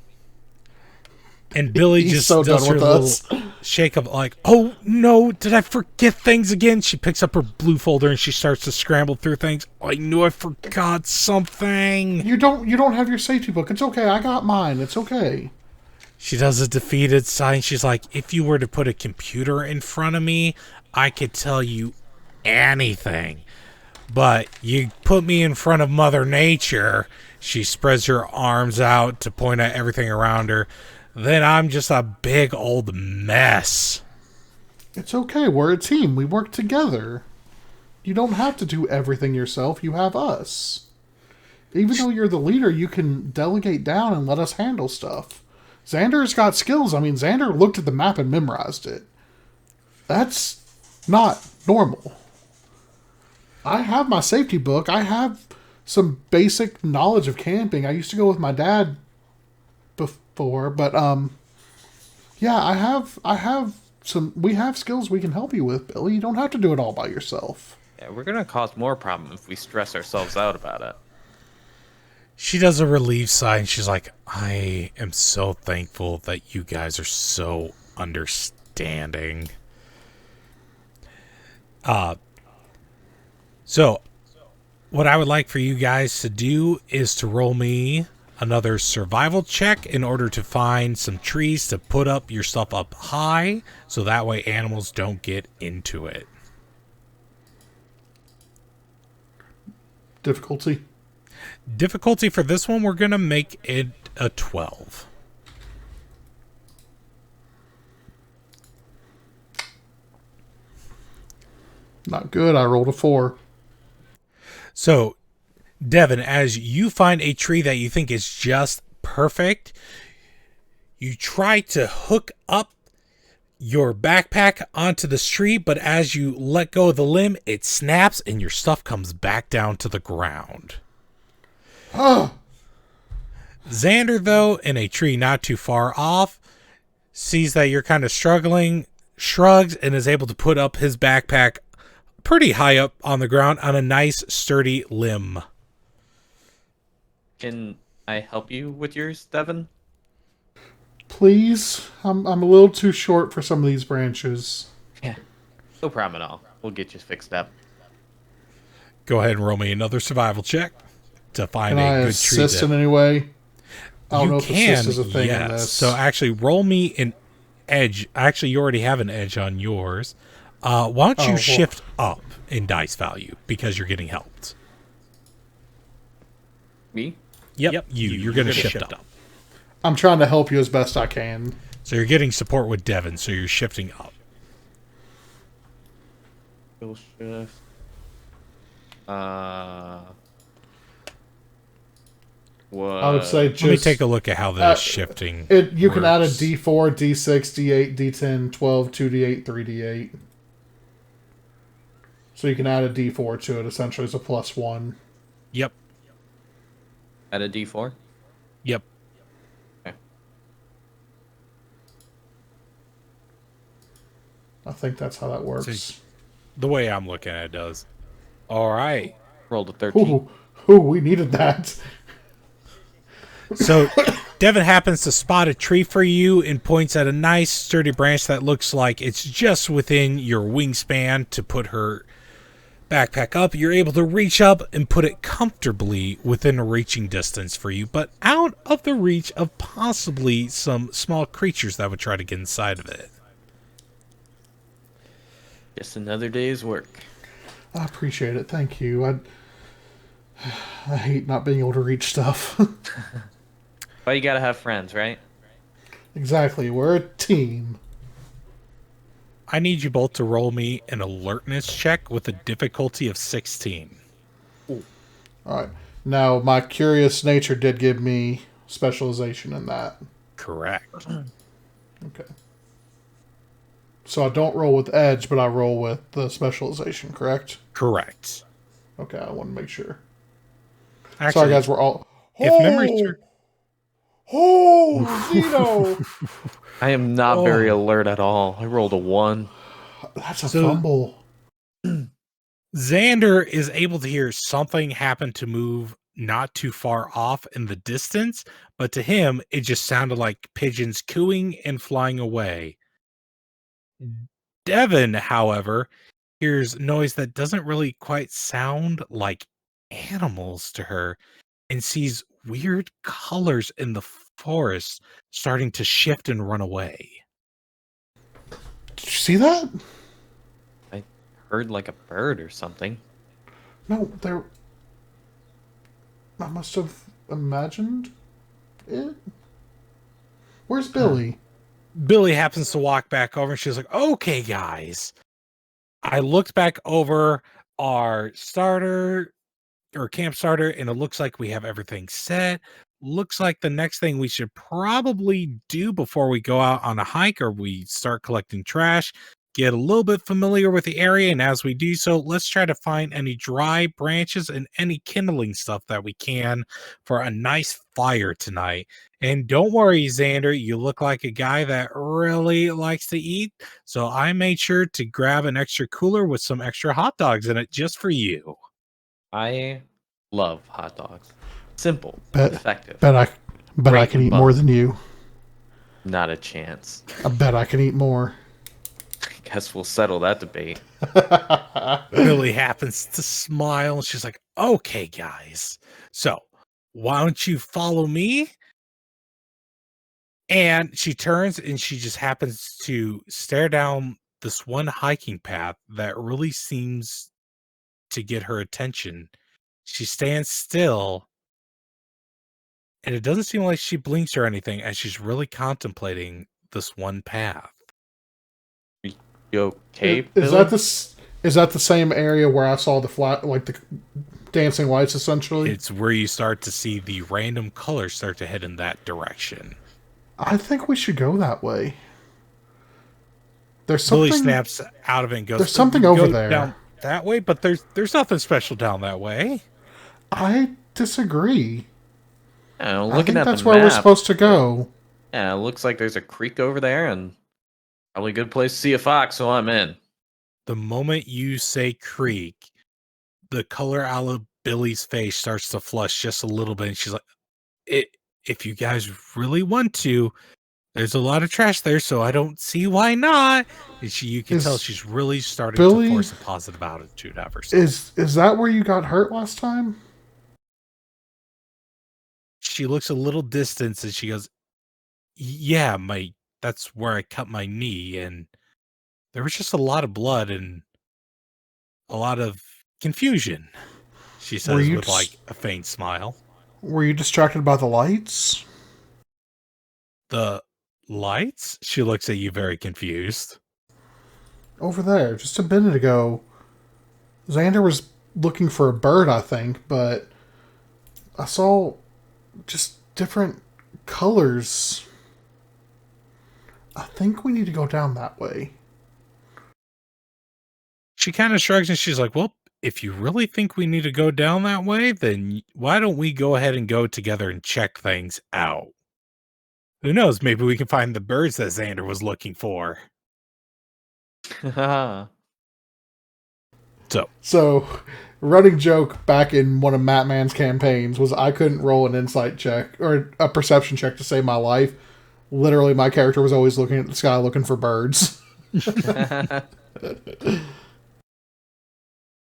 And Billy He's just so does done her with little us. shake of like, oh no, did I forget things again? She picks up her blue folder and she starts to scramble through things. Oh, I knew I forgot something. You don't have your safety book. It's okay. I got mine. It's okay. She does a defeated sign. She's like, if you were to put a computer in front of me, I could tell you anything. But you put me in front of Mother Nature. She spreads her arms out to point at everything around her. Then I'm just a big old mess. It's okay. We're a team. We work together. You don't have to do everything yourself. You have us. Even though you're the leader, you can delegate down and let us handle stuff. Xander's got skills. I mean, Xander looked at the map and memorized it. That's not normal. I have my safety book. I have some basic knowledge of camping. I used to go with my dad before, but yeah, I have some. We have skills we can help you with, Billy. You don't have to do it all by yourself. Yeah, we're gonna cause more problem if we stress ourselves out about it. She does a relief sigh and she's like, I am so thankful that you guys are so understanding. So what I would like for you guys to do is to roll me another survival check in order to find some trees to put up your stuff up high so that way animals don't get into it. Difficulty. Difficulty for this one, we're going to make it a 12. Not good. I rolled a 4. So, Devon, as you find a tree that you think is just perfect, you try to hook up your backpack onto the tree, but as you let go of the limb, it snaps and your stuff comes back down to the ground. Xander, though, in a tree not too far off, sees that you're kind of struggling, shrugs, and is able to put up his backpack pretty high up on the ground on a nice, sturdy limb. Can I help you with yours, Devon? Please? I'm a little too short for some of these branches. Yeah. No problem at all. We'll get you fixed up. Go ahead and roll me another survival check to find Can I a good tree. assist in any way? I don't You know if can, assist is a thing in yes. this. So actually, roll me an edge. Actually, you already have an edge on yours. Why don't you shift up in dice value because you're getting helped? Me? Yep. You're going to shift up. I'm trying to help you as best I can. So you're getting support with Devon, so you're shifting up. Skill shift. What? I would say just... Let me take a look at how this shifting You can add a works. D4, D6, D8, D10, 12, 2D8, 3D8. So you can add a D4 to it, essentially as a +1. Yep. Add a D4? Yep. Okay. I think that's how that works. So the way I'm looking at it does. All right. Rolled a 13. Ooh, we needed that. So Devon happens to spot a tree for you and points at a nice sturdy branch that looks like it's just within your wingspan to put her backpack up. You're able to reach up and put it comfortably within a reaching distance for you, but out of the reach of possibly some small creatures that would try to get inside of it. Just another day's work. I appreciate it. Thank you. I hate not being able to reach stuff. But you gotta have friends, right? Exactly. We're a team. I need you both to roll me an alertness check with a difficulty of 16. All right. Now, my curious nature did give me specialization in that. Correct. Okay. So I don't roll with edge, but I roll with the specialization, correct? Correct. Okay, I want to make sure. Actually, Sorry, guys, we're all... if memory serves... Oh, Zeno! I am not very alert at all. I rolled a 1. That's a fumble. Xander is able to hear something happen to move not too far off in the distance, but to him, it just sounded like pigeons cooing and flying away. Devon, however, hears noise that doesn't really quite sound like animals to her and sees weird colors in the forest starting to shift and run away. Did you see that? I heard like a bird or something. No, there. I must have imagined it. Where's Billy? Billy happens to walk back over and she's like, okay, guys. I looked back over our starter or camp starter and it looks like we have everything set. Looks like the next thing we should probably do before we go out on a hike or we start collecting trash, get a little bit familiar with the area. And as we do so, let's try to find any dry branches and any kindling stuff that we can for a nice fire tonight. And don't worry, Xander, you look like a guy that really likes to eat. So I made sure to grab an extra cooler with some extra hot dogs in it just for you. I love hot dogs. Simple, Bet effective. I Great can eat buzz. more than you. Not a chance. I bet I can eat more. Guess we'll settle that debate. Billy happens to smile. She's like, okay, guys. So why don't you follow me? And she turns and she just happens to stare down this one hiking path that really seems to get her attention. She stands still, and it doesn't seem like she blinks or anything as she's really contemplating this one path. You okay, Is Billy? that this? Is that the same area where I saw the flat, like the dancing lights, essentially? It's where you start to see the random colors start to head in that direction. I think we should go that way. There's Billy something. snaps out of it and goes, There's something "Go over there." down that way, but there's nothing special down that way." I disagree. Yeah, I looking think at that's the where we're map, supposed to go. yeah, it looks like there's a creek over there and probably a good place to see a fox, so I'm in. The moment you say creek, the color out of Billy's face starts to flush just a little bit, and she's like, if you guys really want to, there's a lot of trash there, so I don't see why not. And you can tell she's really starting Billy, to force a positive attitude of herself. Is that where you got hurt last time? She looks a little distant and she goes, yeah, that's where I cut my knee, and there was just a lot of blood and a lot of confusion, she says with like a faint smile. Were you distracted by the lights? The lights? She looks at you very confused. Over there, just a minute ago, Xander was looking for a bird, I think, but I saw just different colors. I think we need to go down that way. She kind of shrugs and she's like, well, if you really think we need to go down that way, then why don't we go ahead and go together and check things out? Who knows? Maybe we can find the birds that Xander was looking for. So, running joke back in one of Matt Mann's campaigns was I couldn't roll an insight check or a perception check to save my life. Literally, my character was always looking at the sky looking for birds.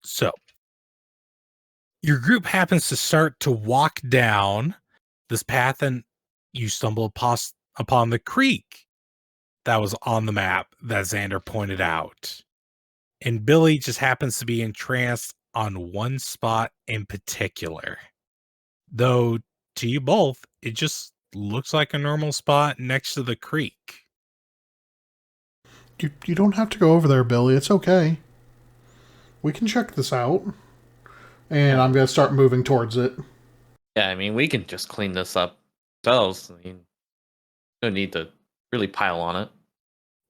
So, your group happens to start to walk down this path and you stumble upon the creek that was on the map that Xander pointed out. And Billy just happens to be entranced on one spot in particular. Though, to you both, it just looks like a normal spot next to the creek. You don't have to go over there, Billy. It's okay. We can check this out. And I'm going to start moving towards it. Yeah, I mean, we can just clean this up ourselves. I mean, no need to really pile on it.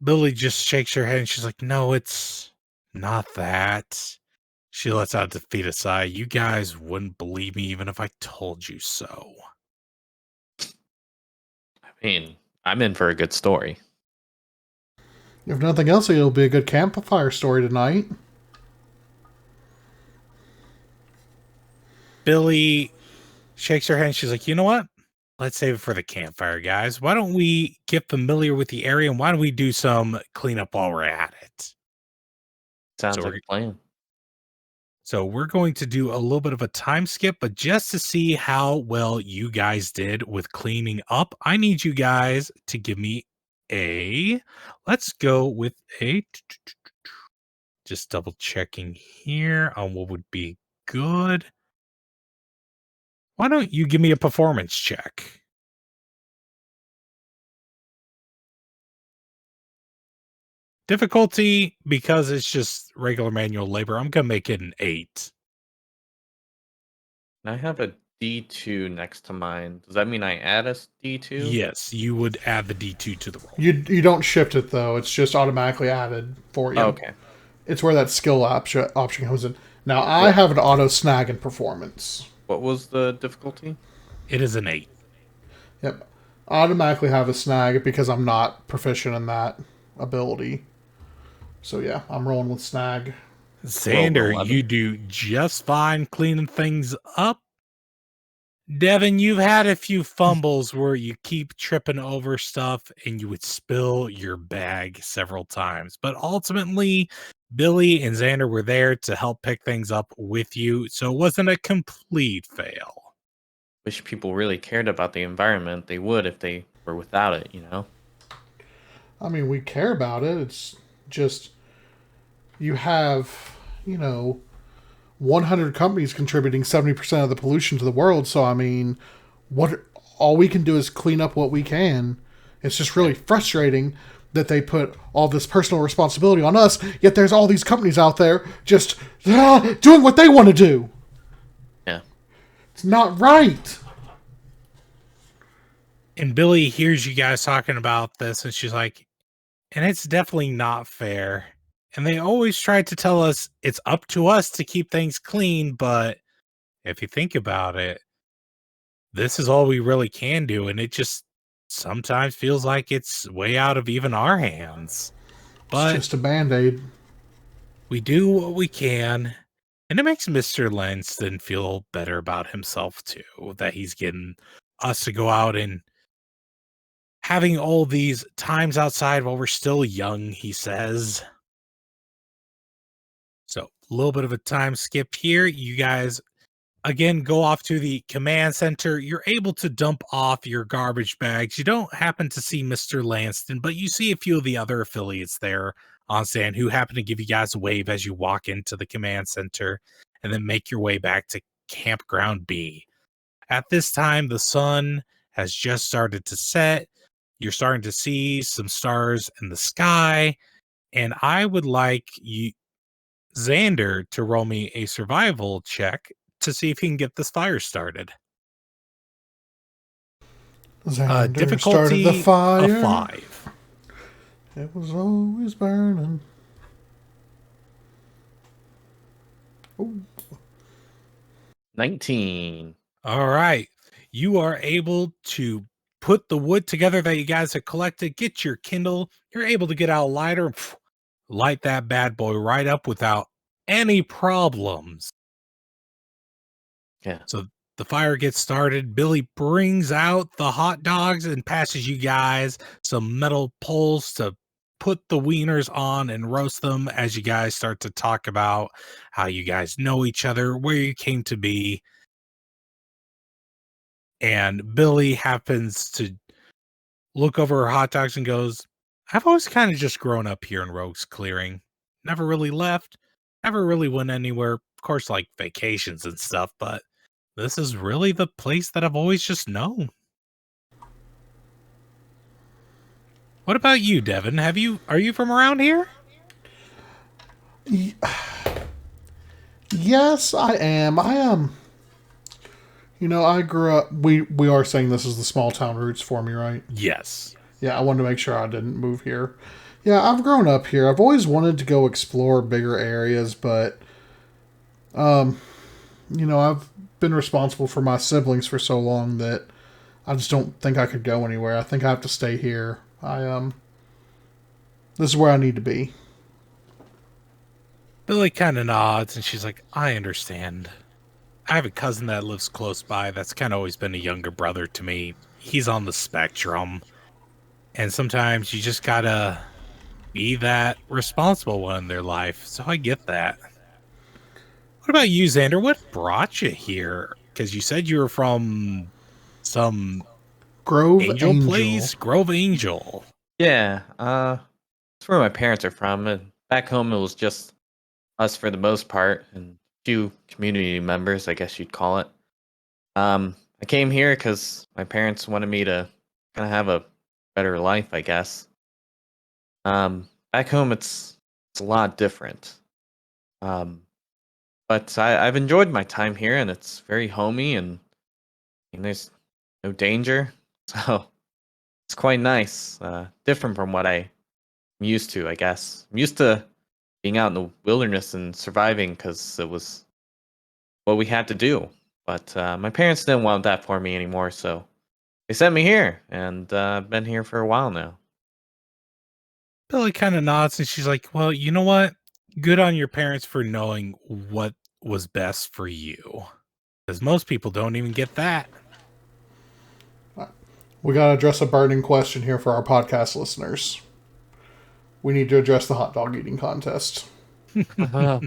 Billy just shakes her head and she's like, no, it's not that. She lets out a defeated sigh. You guys wouldn't believe me even if I told you so. I mean, I'm in for a good story. If nothing else, it'll be a good campfire story tonight. Billy shakes her hand. She's like, you know what? Let's save it for the campfire, guys. Why don't we get familiar with the area and why don't we do some cleanup while we're at it? Sounds like a plan. So we're going to do a little bit of a time skip, but just to see how well you guys did with cleaning up, I need you guys to give me let's go with just double checking here on what would be good. Why don't you give me a performance check? Difficulty, because it's just regular manual labor, I'm going to make it an 8. I have a D2 next to mine. Does that mean I add a D2? Yes, you would add the D2 to the roll. You don't shift it, though. It's just automatically added for you. Okay. It's where that skill option comes in. Now, I have an auto snag in performance. What was the difficulty? It is an 8. Yep. I automatically have a snag because I'm not proficient in that ability. So, yeah, I'm rolling with snag. Xander, you do just fine cleaning things up. Devon, you've had a few fumbles where you keep tripping over stuff and you would spill your bag several times. But ultimately, Billy and Xander were there to help pick things up with you, so it wasn't a complete fail. Wish people really cared about the environment. They would if they were without it, you know? I mean, we care about it. It's just you have, 100 companies contributing 70% of the pollution to the world. So, I mean, all we can do is clean up what we can. It's just really frustrating that they put all this personal responsibility on us, yet there's all these companies out there just doing what they want to do. Yeah. It's not right. And Billy hears you guys talking about this, and she's like, and it's definitely not fair. And they always try to tell us it's up to us to keep things clean, but if you think about it, this is all we really can do, and it just sometimes feels like it's way out of even our hands. But it's just a Band-Aid. We do what we can, and it makes Mr. Lanston feel better about himself, too, that he's getting us to go out and having all these times outside while we're still young, he says. So, a little bit of a time skip here. You guys, again, go off to the command center. You're able to dump off your garbage bags. You don't happen to see Mr. Lanston, but you see a few of the other affiliates there on stand who happen to give you guys a wave as you walk into the command center and then make your way back to Campground B. At this time, the sun has just started to set. You're starting to see some stars in the sky, and I would like you, Xander, to roll me a survival check to see if he can get this fire started. Xander Difficulty started the fire. of 5. It was always burning. Ooh. 19. All right. You are able to put the wood together that you guys have collected, get your Kindle. You're able to get out a lighter, light that bad boy right up without any problems. Yeah. So the fire gets started. Billy brings out the hot dogs and passes you guys some metal poles to put the wieners on and roast them as you guys start to talk about how you guys know each other, where you came to be. And Billy happens to look over her hot dogs and goes, I've always kind of just grown up here in Rogue's Clearing. Never really left. Never really went anywhere. Of course, like vacations and stuff, but this is really the place that I've always just known. What about you, Devon? Are you from around here? Yes, I am. I am. I grew up. We are saying this is the small town roots for me, right? Yes. Yeah, I wanted to make sure I didn't move here. Yeah, I've grown up here. I've always wanted to go explore bigger areas, but I've been responsible for my siblings for so long that I just don't think I could go anywhere. I think I have to stay here. This is where I need to be. Billy kind of nods and she's like, I understand. I have a cousin that lives close by that's kind of always been a younger brother to me. He's on the spectrum. And sometimes you just gotta be that responsible one in their life. So I get that. What about you, Xander? What brought you here? Because you said you were from some Grove angel Angel. place? Grove Angel. Yeah, it's where my parents are from. And back home, it was just us for the most part, and a few community members, I guess you'd call it. I came here because my parents wanted me to kind of have a better life, I guess. Back home, it's a lot different. Um, but I've enjoyed my time here, and it's very homey, and there's no danger, so it's quite nice. Different from what I'm used to, I guess. I'm used to being out in the wilderness and surviving because it was what we had to do. But my parents didn't want that for me anymore, so they sent me here, and I've been here for a while now. Billy kind of nods and she's like, well, you know what? Good on your parents for knowing what was best for you. Because most people don't even get that. We got to address a burning question here for our podcast listeners. We need to address the hot dog eating contest. All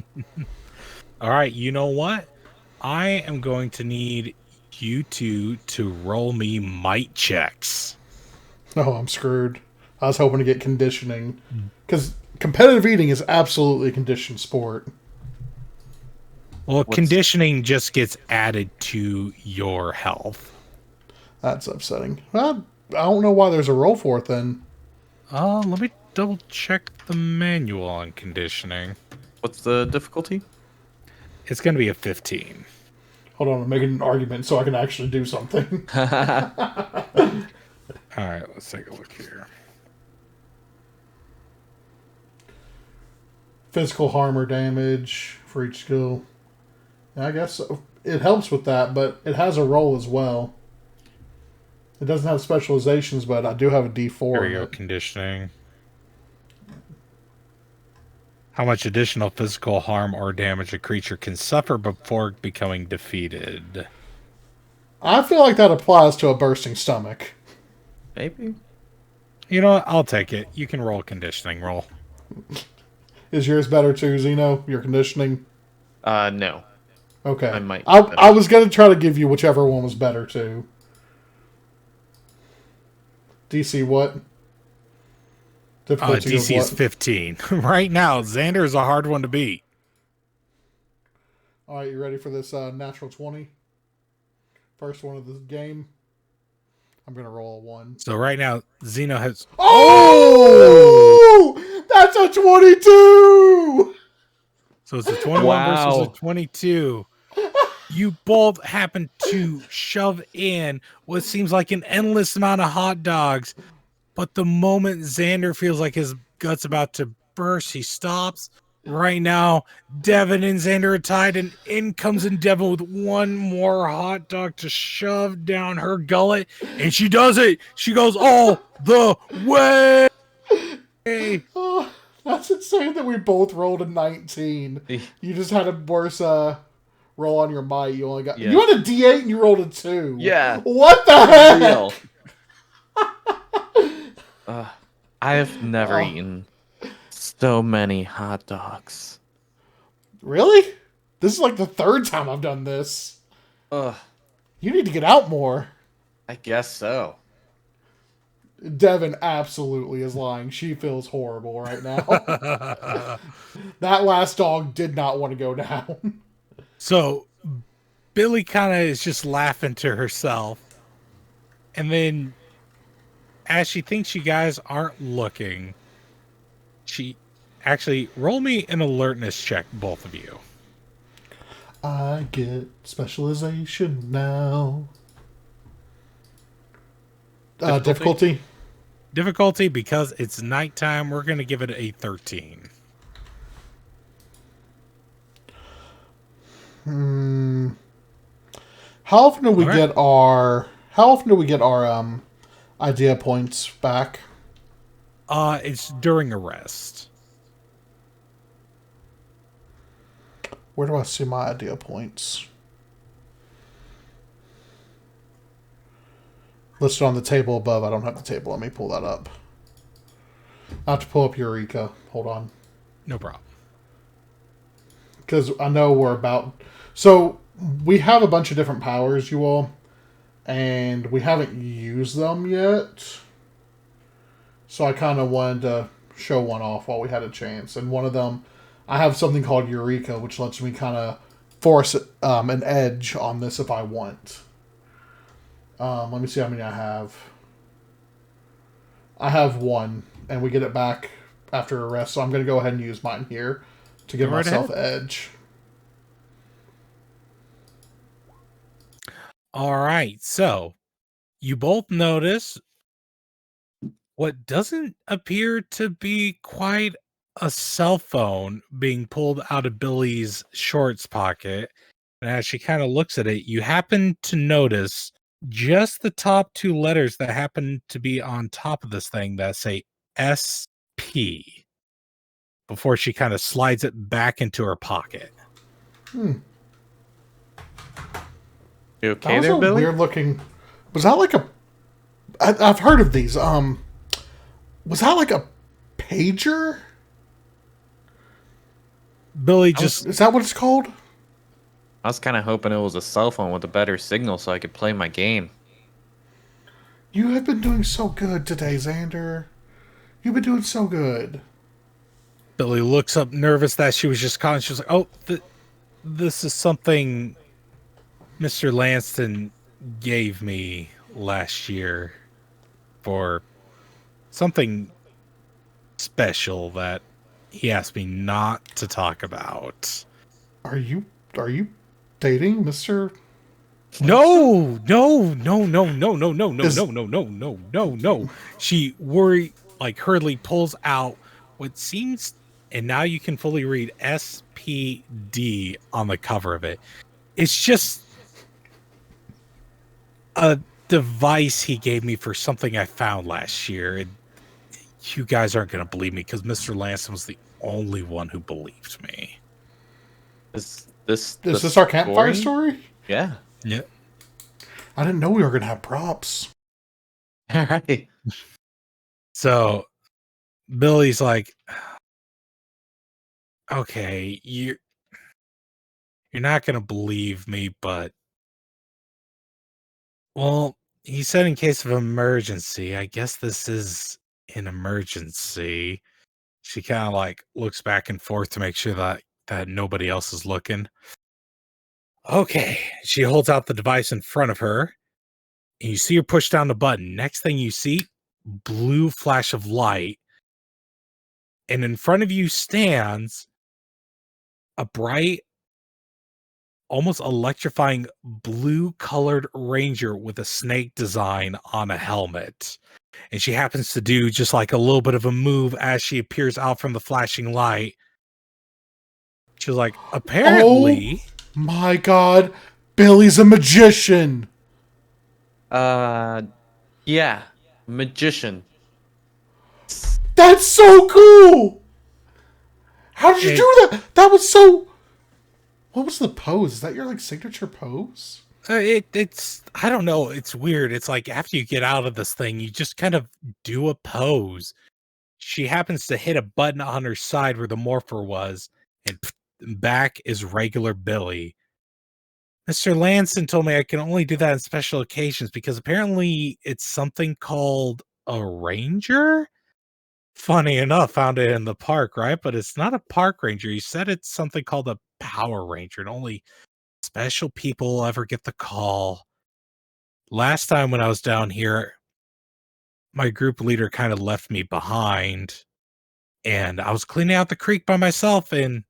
right, you know what? I am going to need you two to roll me might checks. Oh, I'm screwed. I was hoping to get conditioning. Because competitive eating is absolutely a conditioned sport. Well, conditioning just gets added to your health. That's upsetting. Well, I don't know why there's a roll for it then. Let me double check the manual on conditioning. What's the difficulty? It's going to be a 15. Hold on, I'm making an argument so I can actually do something. All right, let's take a look here. Physical harm or damage for each skill. I guess so. It helps with that, but it has a roll as well. It doesn't have specializations, but I do have a D4. Here we go, conditioning. How much additional physical harm or damage a creature can suffer before becoming defeated. I feel like that applies to a bursting stomach. Maybe. You know what? I'll take it. You can roll a conditioning roll. Is yours better too, Zeno? Your conditioning? No. Okay. I might. I was going to try to give you whichever one was better too. DC what? Difficulty DC of is what? 15. Right now, Xander is a hard one to beat. All right, you ready for this natural 20? First one of the game. I'm going to roll a 1. So right now, Xeno has... Oh! That's a 22! So it's a 21 versus a 22. You both happen to shove in what seems like an endless amount of hot dogs. But the moment Xander feels like his gut's about to burst, he stops. Right now, Devon and Xander are tied, and in comes Devon with one more hot dog to shove down her gullet, and she does it. She goes all the way. Oh, that's insane that we both rolled a 19. You just had a worse roll on your might. You only got you had a D8 and you rolled a 2. Yeah. What the heck? Real. I have never eaten so many hot dogs. Really? This is like the 3rd time I've done this. You need to get out more. I guess so. Devon absolutely is lying. She feels horrible right now. That last dog did not want to go down. So Billy kind of is just laughing to herself. And then as she thinks you guys aren't looking, she actually roll me an alertness check, both of you. I get specialization now. Difficulty? Difficulty, because it's nighttime, we're going to give it a 13. How often do we get our idea points back? It's during a rest. Where do I see my idea points? listed on the table above. I don't have the table. Let me pull that up. I have to pull up Eureka. Hold on. No problem. Because I know we're about... So, we have a bunch of different powers, you all. And we haven't used them yet. So I kind of wanted to show one off while we had a chance. And one of them, I have something called Eureka, which lets me kind of force an edge on this if I want. Let me see how many I have. I have one, and we get it back after a rest. So I'm going to go ahead and use mine here to give myself edge. All right, so you both notice what doesn't appear to be quite a cell phone being pulled out of Billy's shorts pocket. And as she kind of looks at it, you happen to notice just the top two letters that happen to be on top of this thing that say SP before she kind of slides it back into her pocket. You okay there, Billy? Weird looking. Was that like a? I've heard of these. Was that like a pager? Billy just... Is that what it's called? I was kind of hoping it was a cell phone with a better signal so I could play my game. You have been doing so good today, Xander. You've been doing so good. Billy looks up nervous that she was just calling. She was like, oh, this is something Mr. Lanston gave me last year for something special that he asked me not to talk about. Are you dating Mr. No. She hurriedly pulls out what seems, and now you can fully read SPD on the cover of it. It's just a device he gave me for something I found last year. And you guys aren't going to believe me because Mr. Lanston was the only one who believed me. Is this our campfire story? Yeah. Yeah. I didn't know we were going to have props. All right. So Billy's like, okay, you're not going to believe me, but well, he said in case of emergency. I guess this is an emergency. She kind of looks back and forth to make sure that nobody else is looking. Okay. She holds out the device in front of her, and you see her push down the button. Next thing you see, blue flash of light. And in front of you stands a bright, almost electrifying blue-colored ranger with a snake design on a helmet. And she happens to do just like a little bit of a move as she appears out from the flashing light. She's like, apparently... Oh my god, Billy's a magician! Yeah, magician. That's so cool! How did you do that? That was so... What was the pose? Is that your signature pose? It's I don't know. It's weird. It's like after you get out of this thing, you just kind of do a pose. She happens to hit a button on her side where the morpher was, and back is regular Billy. Mr. Lanston told me I can only do that on special occasions because apparently it's something called a ranger. Funny enough, found it in the park, right? But it's not a park ranger. He said it's something called a Power Ranger, and only special people ever get the call. Last time when I was down here, my group leader kind of left me behind, and I was cleaning out the creek by myself, and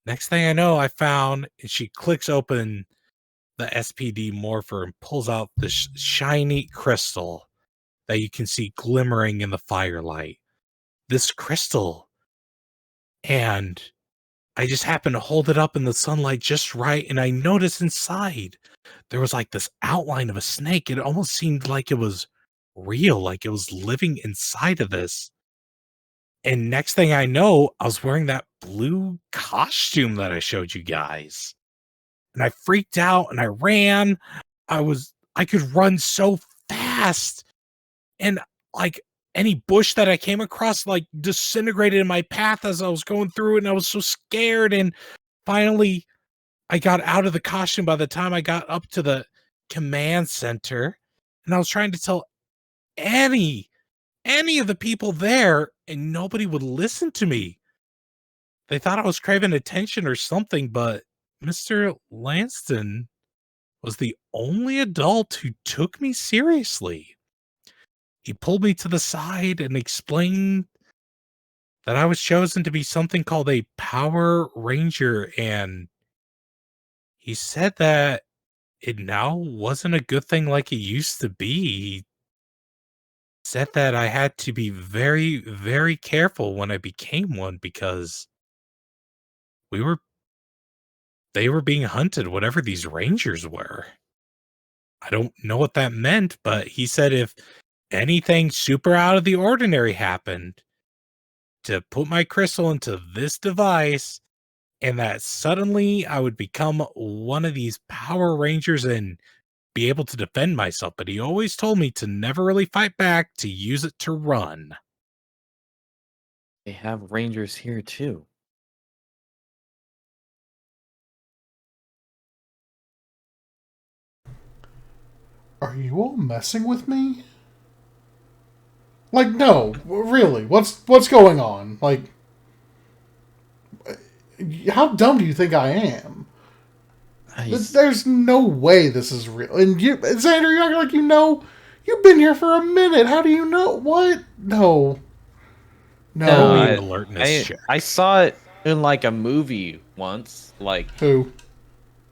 next thing I know, I found, and she clicks open the SPD morpher and pulls out this shiny crystal that you can see glimmering in the firelight. This crystal. And I just happened to hold it up in the sunlight just right, and I noticed inside there was this outline of a snake. It almost seemed like it was real, like it was living inside of this. And next thing I know, I was wearing that blue costume that I showed you guys. And I freaked out and I ran. I could run so fast. fast, and like any bush that I came across like disintegrated in my path as I was going through it, and I was so scared. And finally I got out of the costume by the time I got up to the command center, and I was trying to tell any of the people there, and nobody would listen to me. They thought I was craving attention or something, but Mr. Lanston was the only adult who took me seriously. He pulled me to the side and explained that I was chosen to be something called a Power Ranger, and he said that it now wasn't a good thing like it used to be. He said that I had to be very, very careful when I became one because we were they were being hunted, whatever these rangers were. I don't know what that meant, but he said if anything super out of the ordinary happened, to put my crystal into this device, and that suddenly I would become one of these Power Rangers and be able to defend myself. But he always told me to never really fight back, to use it to run. They have rangers here too. Are you all messing with me? Like, no, really. What's going on? Like, how dumb do you think I am? There's no way this is real. And you, Xander, you're acting like you know. You've been here for a minute. How do you know? What? No. Alertness check. I saw it in like a movie once. Like Who?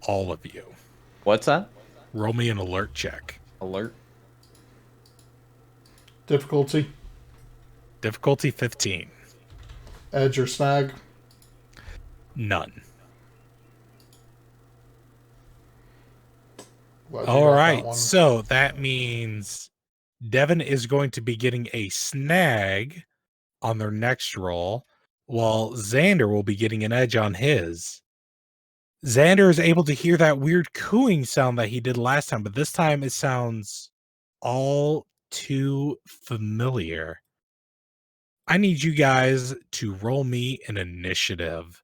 All of you. What's that? Roll me an alert check. Alert. Difficulty. Difficulty 15. Edge or snag? None. All right, so that means Devon is going to be getting a snag on their next roll, while Xander will be getting an edge on his. Xander is able to hear that weird cooing sound that he did last time, but this time it sounds all too familiar. I need you guys to roll me an initiative.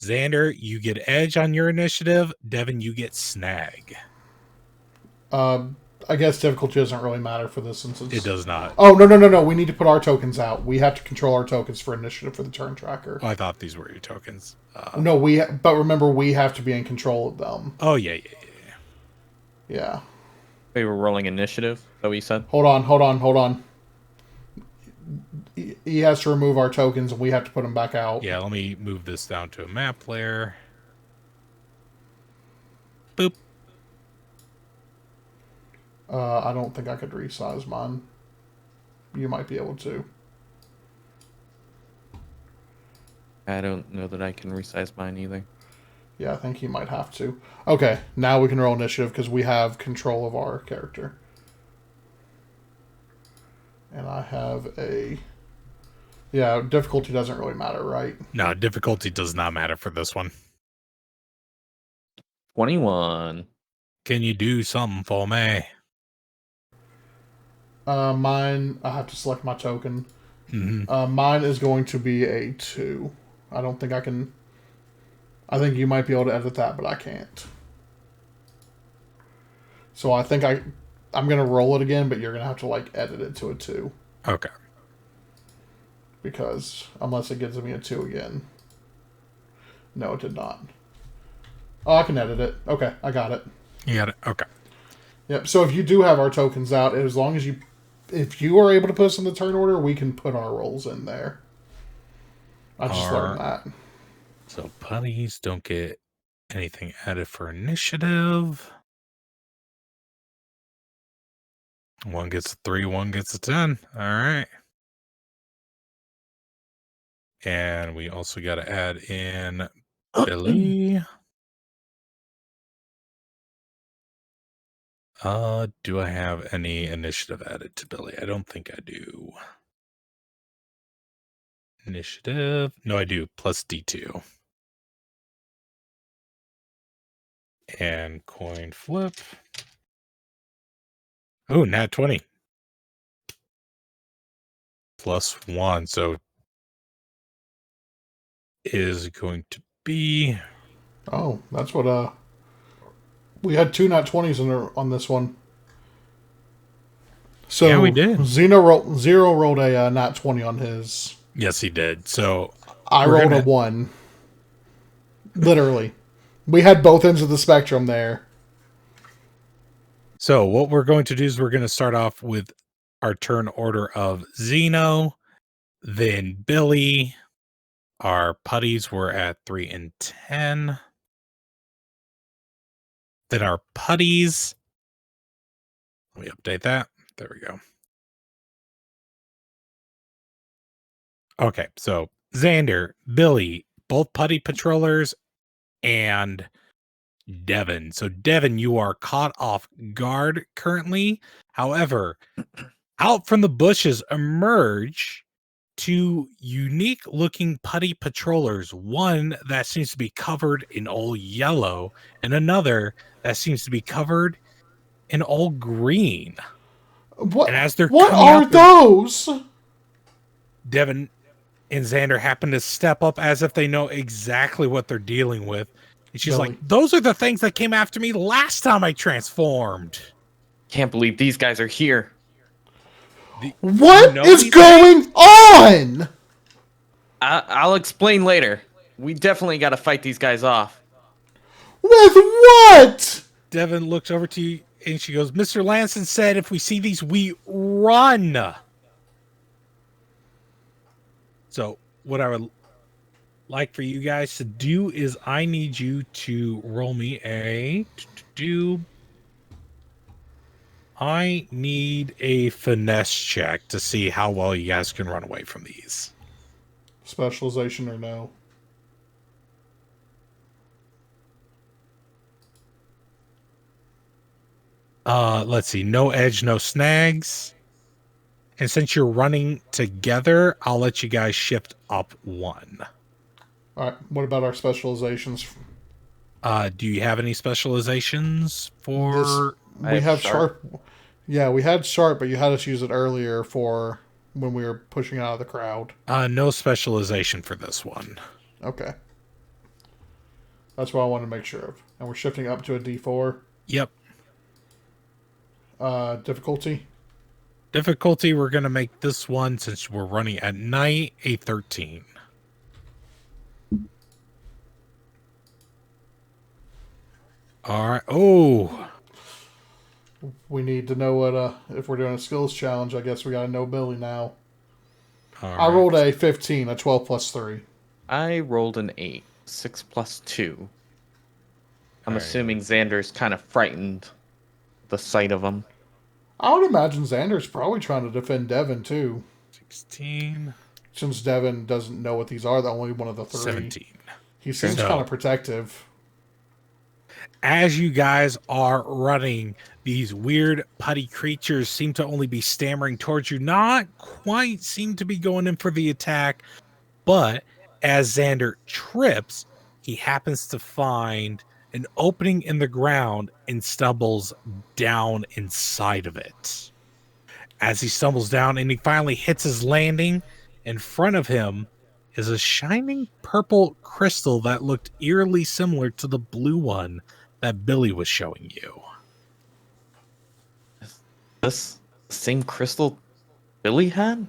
Xander, you get edge on your initiative. Devon, you get snag. I guess difficulty doesn't really matter for this instance. It does not. Oh, no. We need to put our tokens out. We have to control our tokens for initiative for the turn tracker. Oh, I thought these were your tokens. No, but remember, we have to be in control of them. Oh, yeah. Yeah. We were rolling initiative, is that what you said? Hold on. He has to remove our tokens, and we have to put them back out. Yeah, let me move this down to a map layer. Boop. I don't think I could resize mine. You might be able to. I don't know that I can resize mine either. Yeah, I think you might have to. Okay, now we can roll initiative because we have control of our character. And I have a... Yeah, difficulty doesn't really matter, right? No, difficulty does not matter for this one. 21. Can you do something for me? Mine, I have to select my token. Mm-hmm. Mine is going to be a 2. I don't think I can... I think you might be able to edit that, but I can't. So I think I'm going to roll it again, but you're going to have to, like, edit it to a 2. Okay. Because, unless it gives me a 2 again. No, it did not. Oh, I can edit it. Okay, I got it. You got it? Okay. Yep, so if you do have our tokens out, as long as you... If you are able to put us in the turn order, we can put our rolls in there. I just learned that. So putties don't get anything added for initiative. One gets a 3, one gets a 10. All right. And we also got to add in Billy. Do I have any initiative added to Billy? I don't think I do. Initiative. No, I do. Plus D2. And coin flip. Oh, nat 20. plus 1. So is going to be... Oh, that's what, we had 2 nat 20s on this one. So yeah, we did. Zero rolled a nat 20 on his. Yes, he did. So I rolled a 1. Literally. We had both ends of the spectrum there. So what we're going to do is we're going to start off with our turn order of Xeno, then Billy. Our putties were at 3 and 10. Then our putties. Let me update that. There we go. Okay, so Xander, Billy, both putty patrollers, and Devon. So Devon, you are caught off guard currently. However, out from the bushes emerge 2 unique looking putty patrollers. One that seems to be covered in all yellow, and another that seems to be covered in all green. What? And as they're what coming are out, those? Devon and Xander happen to step up as if they know exactly what they're dealing with. And she's Billy. like, those are the things that came after me last time I transformed. Can't believe these guys are here. What is going on? I'll explain later. We definitely got to fight these guys off. With what? Devon looks over to you and she goes, Mr. Lanson said if we see these, we run. So what I would like for you guys to do is I need you to roll me I need a finesse check to see how well you guys can run away from these. Specialization or no? Let's see. No edge, no snags. And since you're running together, I'll let you guys shift up 1. All right. What about our specializations? Do you have any specializations for... We have sharp. Yeah, we had sharp, but you had us use it earlier for when we were pushing out of the crowd. No specialization for this one. Okay. That's what I wanted to make sure of. And we're shifting up to a D4. Yep. Difficulty? Difficulty, we're going to make this one, since we're running at night, a 13. All right. Oh. We need to know what, if we're doing a skills challenge, I guess we got to know Billy now. All I rolled a 15, a 12 plus 3. I rolled an 8, 6 plus 2. I'm assuming Xander's kind of frightened the sight of them. I would imagine Xander's probably trying to defend Devon, too. 16. Since Devon doesn't know what these are, the only one of the 3. 17. He seems kind of protective. As you guys are running, these weird putty creatures seem to only be stammering towards you, not quite seem to be going in for the attack, but as Xander trips, he happens to find an opening in the ground and stumbles down inside of it. As he stumbles down and he finally hits his landing, in front of him is a shining purple crystal that looked eerily similar to the blue one that Billy was showing you. Is this the same crystal Billy had?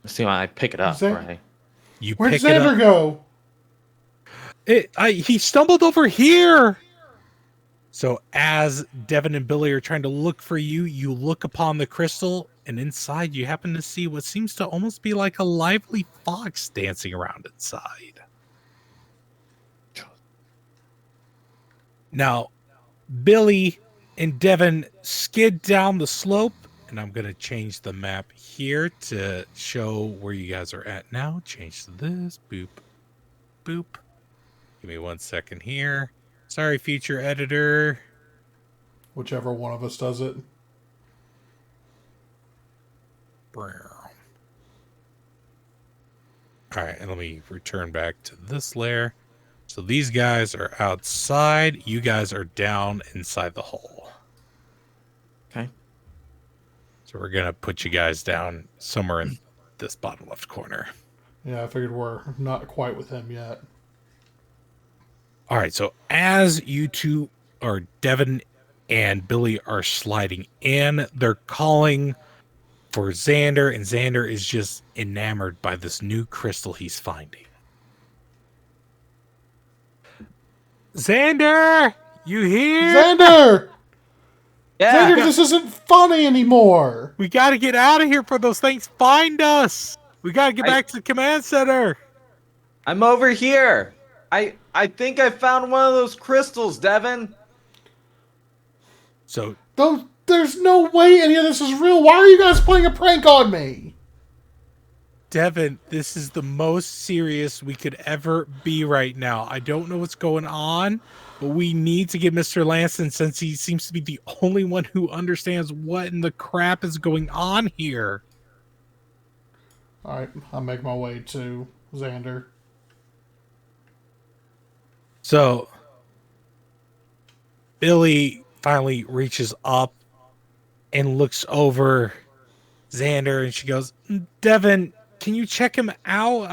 Let's see, I pick it up, right? Where'd Xander go? He stumbled over here. So as Devon and Billy are trying to look for you, you look upon the crystal, and inside you happen to see what seems to almost be like a lively fox dancing around inside. Now, Billy and Devon skid down the slope, and I'm going to change the map here to show where you guys are at now. Change to this. Boop. Boop. Give me 1 second here. Sorry, future editor. Whichever one of us does it. All right, and let me return back to this layer. So these guys are outside. You guys are down inside the hole. Okay. So we're going to put you guys down somewhere in this bottom left corner. Yeah, I figured we're not quite with him yet. All right, so as you two, or Devon and Billy, are sliding in, they're calling for Xander, and Xander is just enamored by this new crystal he's finding. Xander, you here? Xander! Yeah. Xander, this isn't funny anymore! We got to get out of here for those things find us. We got to get back to the command center. I'm over here. I think I found one of those crystals, Devon. So There's no way any of this is real. Why are you guys playing a prank on me? Devon, this is the most serious we could ever be right now. I don't know what's going on, but we need to get Mr. Lanston, since he seems to be the only one who understands what in the crap is going on here. Alright, I'll make my way to Xander. So Billy finally reaches up and looks over Xander, and she goes, Devon, can you check him out?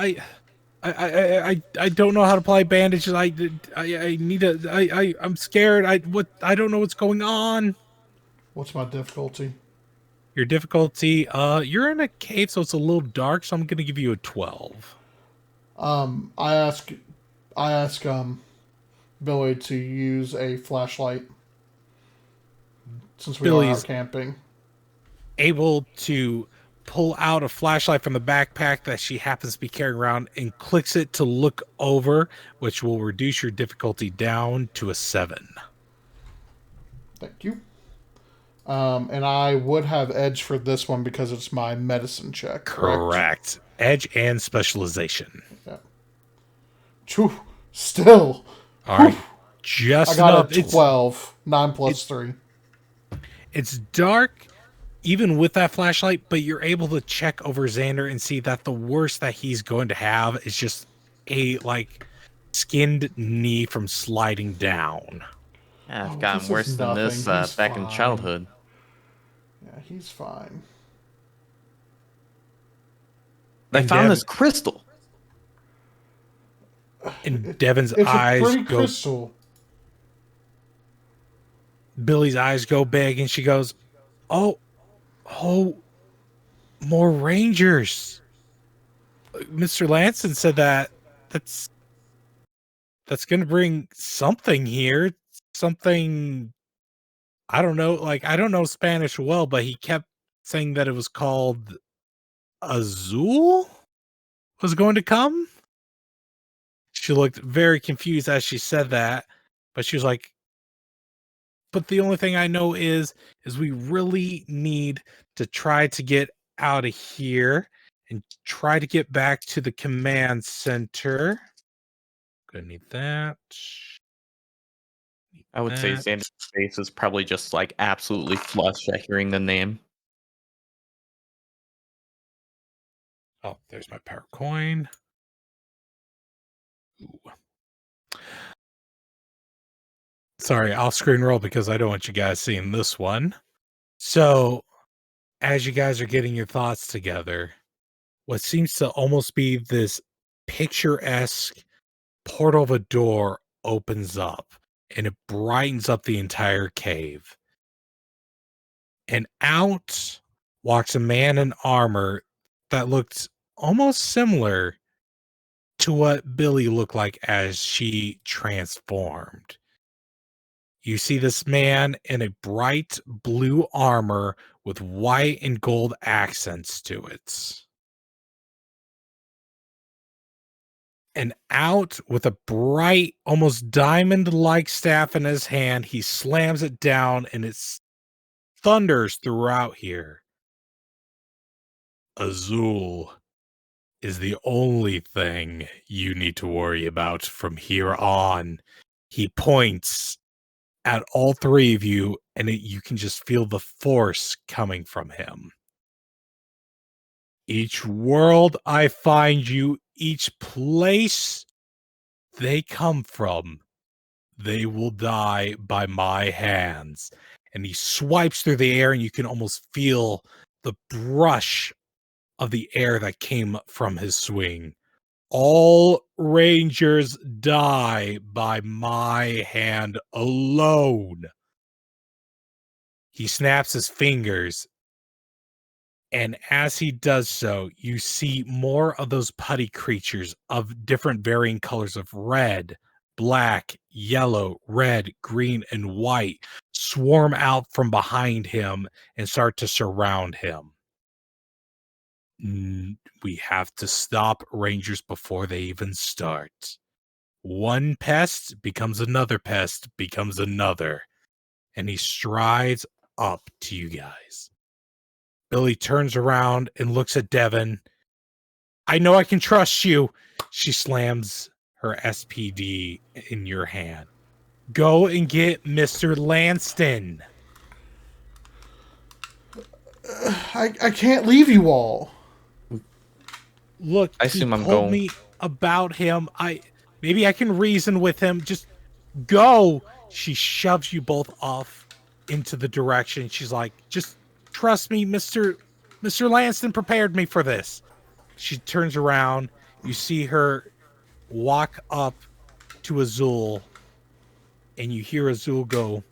I don't know how to apply bandages. I need I'm scared. I don't know what's going on. What's my difficulty? Your difficulty, you're in a cave, so it's a little dark, so I'm gonna give you a 12. I ask Billy to use a flashlight since we are out camping. Able to pull out a flashlight from the backpack that she happens to be carrying around and clicks it to look over, which will reduce your difficulty down to a 7. Thank you. And I would have edge for this one because it's my medicine check. Correct. Edge and specialization. Yeah. Phew, still. All right. Just I got enough. a 12. 9 plus 3. It's dark, even with that flashlight, but you're able to check over Xander and see that the worst that he's going to have is just a, skinned knee from sliding down. Yeah, I've gotten worse than this back in childhood. Yeah, he's fine. They found this crystal. And Devon's it's eyes a pretty go... crystal. Billy's eyes go big, and she goes, oh, more Rangers. Mr. Lanston said that's going to bring something here. Something, I don't know. I don't know Spanish well, but he kept saying that it was called Azul was going to come. She looked very confused as she said that, but she was like, but the only thing I know is we really need to try to get out of here and try to get back to the command center. Gonna need that. I would say Xander's face is probably just absolutely flushed at hearing the name. Oh, there's my power coin. Ooh. Sorry, I'll screen roll because I don't want you guys seeing this one. So, as you guys are getting your thoughts together, what seems to almost be this picturesque portal of a door opens up, and it brightens up the entire cave. And out walks a man in armor that looked almost similar to what Billy looked like as she transformed. You see this man in a bright blue armor with white and gold accents to it. And out with a bright, almost diamond-like staff in his hand, he slams it down and it thunders throughout here. Azul is the only thing you need to worry about from here on. He points at all three of you, and you can just feel the force coming from him. Each world I find you, each place they come from, they will die by my hands. And he swipes through the air, and you can almost feel the brush of the air that came from his swing. All Rangers die by my hand alone. He snaps his fingers, and as he does so, you see more of those putty creatures of different varying colors of red, black, yellow, red, green, and white swarm out from behind him and start to surround him. We have to stop Rangers before they even start. One pest becomes another pest, becomes another. And he strides up to you guys. Billy turns around and looks at Devon. I know I can trust you. She slams her SPD in your hand. Go and get Mr. Lanston. I can't leave you all. Look, I he assume I'm told going. me about him. Maybe I can reason with him. Just go. She shoves you both off into the direction. She's like, just trust me, Mr. Lanston prepared me for this. She turns around. You see her walk up to Azul, and you hear Azul go,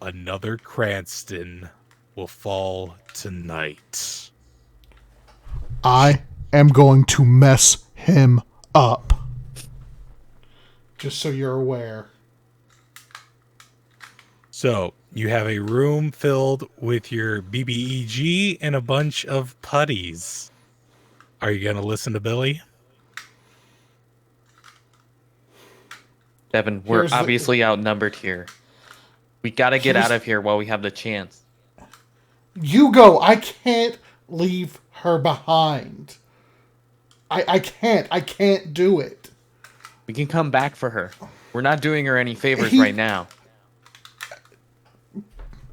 another Cranston will fall tonight. I am going to mess him up. Just so you're aware. So, you have a room filled with your BBEG and a bunch of putties. Are you going to listen to Billy? Devon, we're obviously outnumbered here. We gotta get out of here while we have the chance. You go. I can't leave her behind. I can't. I can't do it. We can come back for her. We're not doing her any favors right now.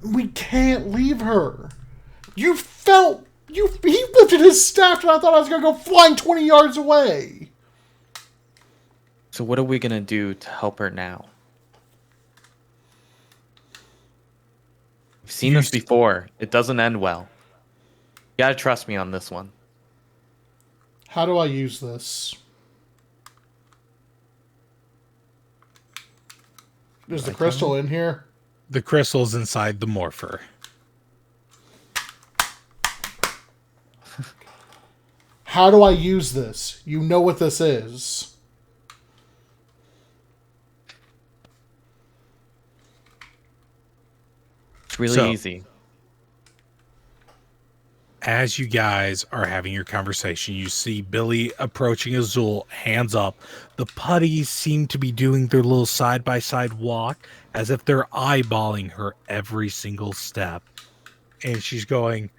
We can't leave her. He lifted his staff and I thought I was going to go flying 20 yards away. So what are we gonna do to help her now? We've seen this before. It doesn't end well. You gotta trust me on this one. How do I use this? Is the crystal in here? The crystal's inside the morpher. How do I use this? You know what this is. It's really easy. As you guys are having your conversation, you see Billy approaching Azul, hands up. The putties seem to be doing their little side-by-side walk as if they're eyeballing her every single step. And she's going,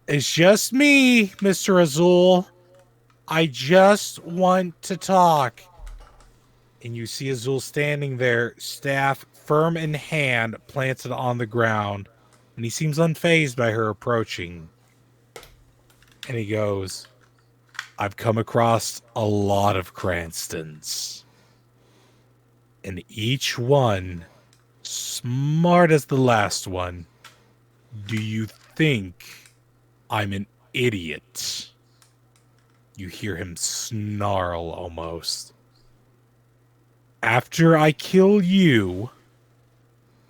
it's just me, Mr. Azul. I just want to talk. And you see Azul standing there, staff firm in hand, planted on the ground. And he seems unfazed by her approaching. And he goes, I've come across a lot of Cranstons. And each one, smart as the last one. Do you think I'm an idiot? You hear him snarl almost. After I kill you,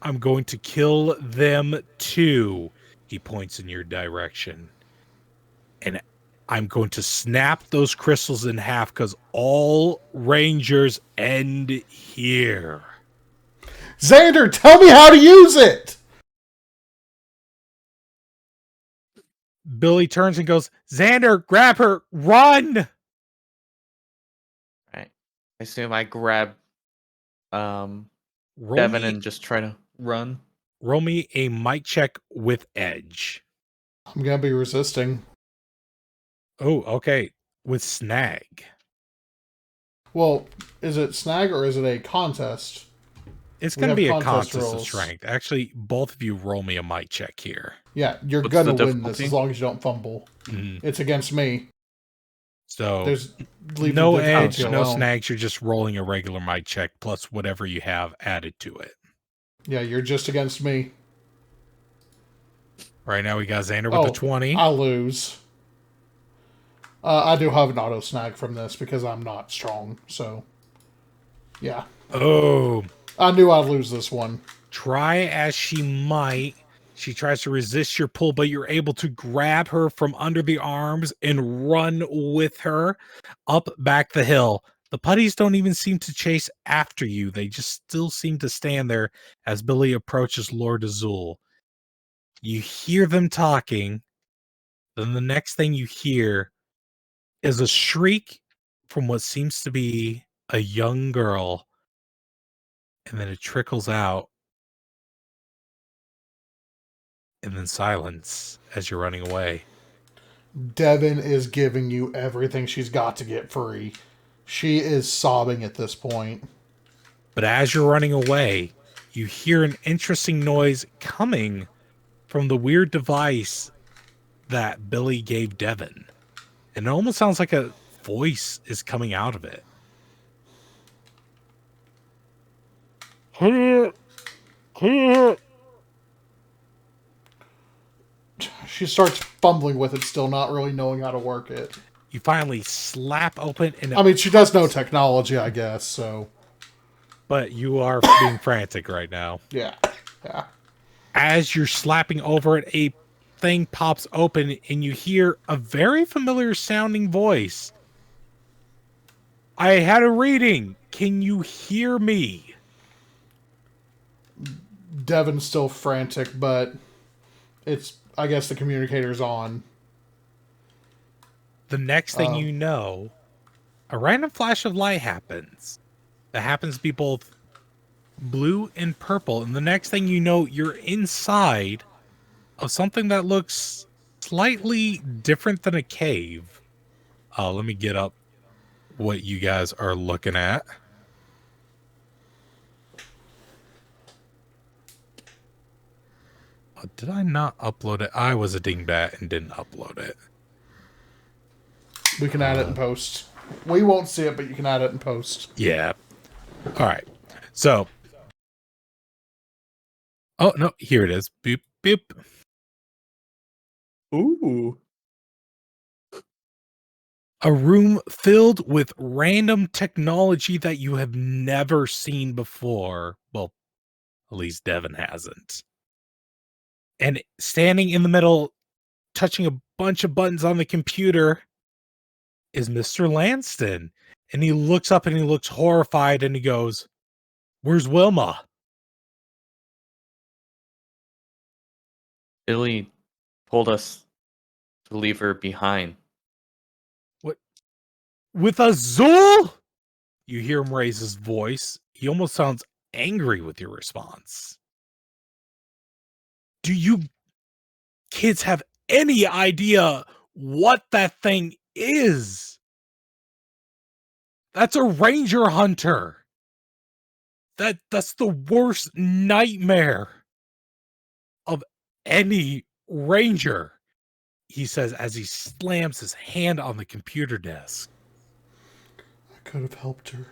I'm going to kill them too. He points in your direction. And I'm going to snap those crystals in half because all Rangers end here. Xander, tell me how to use it! Billy turns and goes, Xander, grab her, run! Right. I assume I grab Devon and just try to run. Roll me a mic check with edge. I'm going to be resisting. Oh, okay. With snag. Well, is it snag or is it a contest? It's going to be a contest of rolls. strength. Actually, both of you roll me a mic check here. Yeah, you're What's going the to win difficulty? this as long as you don't fumble. Mm-hmm. It's against me. So, There's no edge, alone. no snags. You're just rolling a regular mic check plus whatever you have added to it. Yeah, you're just against me. Right now we got Xander with the 20. I lose. I do have an auto snag from this because I'm not strong. So, yeah. Oh. I knew I'd lose this one. Try as she might, she tries to resist your pull, but you're able to grab her from under the arms and run with her up back the hill. The putties don't even seem to chase after you. They just still seem to stand there as Billy approaches Lord Azul. You hear them talking. Then the next thing you hear is a shriek from what seems to be a young girl. And then it trickles out. And then silence as you're running away. Devon is giving you everything she's got to get free. She is sobbing at this point. But as you're running away, you hear an interesting noise coming from the weird device that Billy gave Devon. And it almost sounds like a voice is coming out of it. She starts fumbling with it, still not really knowing how to work it. You finally slap open and I mean, she does know technology, I guess, so. But you are being frantic right now. Yeah. As you're slapping over it, a thing pops open and you hear a very familiar sounding voice. I had a reading. Can you hear me? Devon's still frantic, but I guess the communicator's on. The next thing you know, a random flash of light happens. That happens to be both blue and purple. And the next thing you know, you're inside of something that looks slightly different than a cave. Let me get up what you guys are looking at. Did I not upload it? I was a dingbat and didn't upload it. We can add it in post. We won't see it, but you can add it in post. Yeah. All right. So. Oh, no. Here it is. Boop, boop. Ooh. A room filled with random technology that you have never seen before. Well, at least Devon hasn't. And standing in the middle, touching a bunch of buttons on the computer, is Mr. Lanston. And he looks up and he looks horrified and he goes, "Where's Wilma?" Billy told us to leave her behind. What? With Azul? You hear him raise his voice. He almost sounds angry with your response. Do you kids have any idea what that thing is? That's a ranger hunter. That's the worst nightmare of any ranger, he says as he slams his hand on the computer desk. I could have helped her.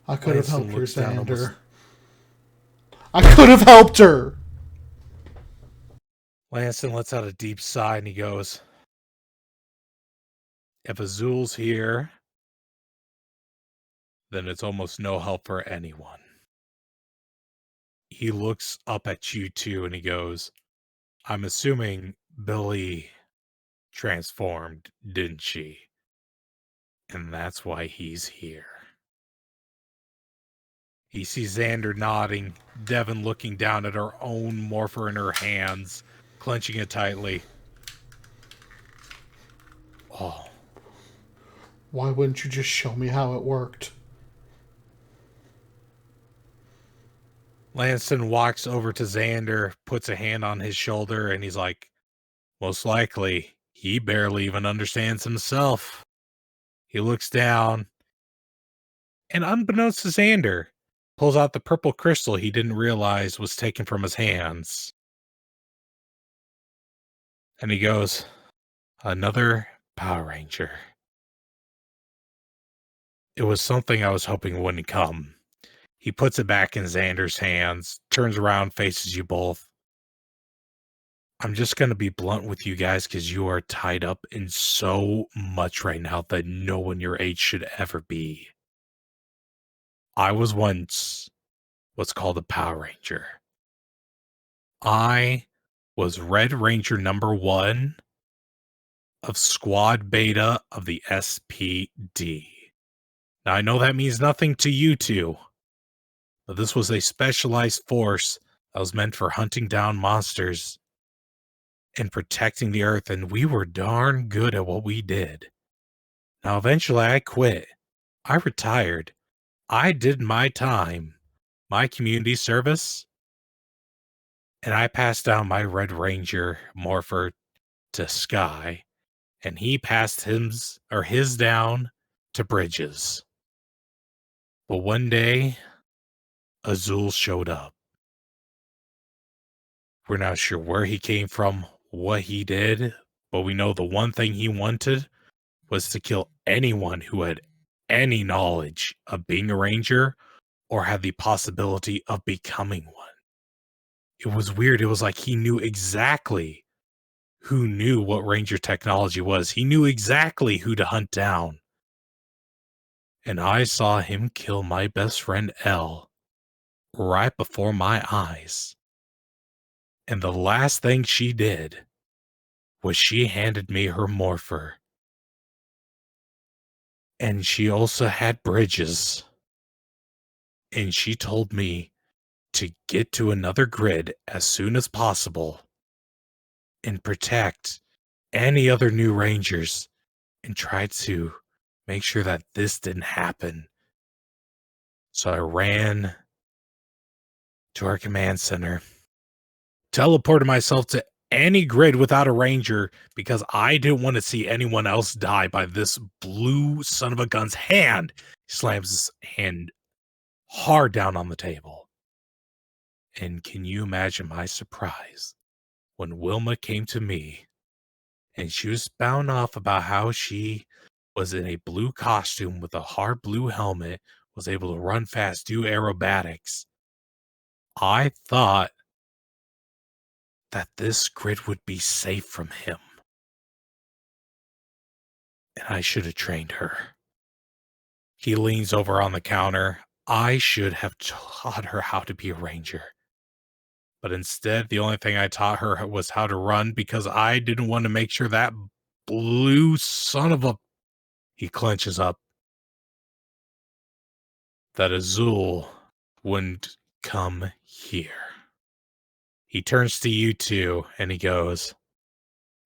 I could have helped her, Xander. I could have helped her! Lanston lets out a deep sigh and he goes, "If Azul's here, then it's almost no help for anyone." He looks up at you two and he goes, "I'm assuming Billy transformed, didn't she? And that's why he's here." He sees Xander nodding, Devon looking down at her own morpher in her hands, clenching it tightly. Oh. Why wouldn't you just show me how it worked? Lanston walks over to Xander, puts a hand on his shoulder, and he's like, "Most likely, he barely even understands himself." He looks down, and unbeknownst to Xander, pulls out the purple crystal he didn't realize was taken from his hands. And he goes, "Another Power Ranger. It was something I was hoping wouldn't come." He puts it back in Xander's hands, turns around, faces you both. I'm just going to be blunt with you guys because you are tied up in so much right now that no one your age should ever be. I was once what's called a Power Ranger. I was Red Ranger number 1 of Squad Beta of the SPD. Now, I know that means nothing to you two, but this was a specialized force that was meant for hunting down monsters and protecting the Earth, and we were darn good at what we did. Now, eventually, I quit. I retired. I did my time, my community service, and I passed down my Red Ranger morpher to Sky, and he passed his down to Bridges. But one day, Azul showed up. We're not sure where he came from, what he did, but we know the one thing he wanted was to kill anyone who had any knowledge of being a ranger or had the possibility of becoming one. It was weird. It was like he knew exactly who knew what ranger technology was. He knew exactly who to hunt down. And I saw him kill my best friend Elle right before my eyes. And the last thing she did was she handed me her morpher. And she also had Bridges. And she told me to get to another grid as soon as possible and protect any other new rangers and try to make sure that this didn't happen. So I ran to our command center, teleported myself to any grid without a ranger because I didn't want to see anyone else die by this blue son of a gun's hand. He slams his hand hard down on the table. And can you imagine my surprise when Wilma came to me and she was spouting off about how she was in a blue costume with a hard blue helmet, was able to run fast, do aerobatics. I thought that this grid would be safe from him. And I should have trained her. He leans over on the counter. I should have taught her how to be a ranger. But instead, the only thing I taught her was how to run because I didn't want to make sure that blue son of a... He clenches up. That Azul wouldn't come here. He turns to you two and he goes,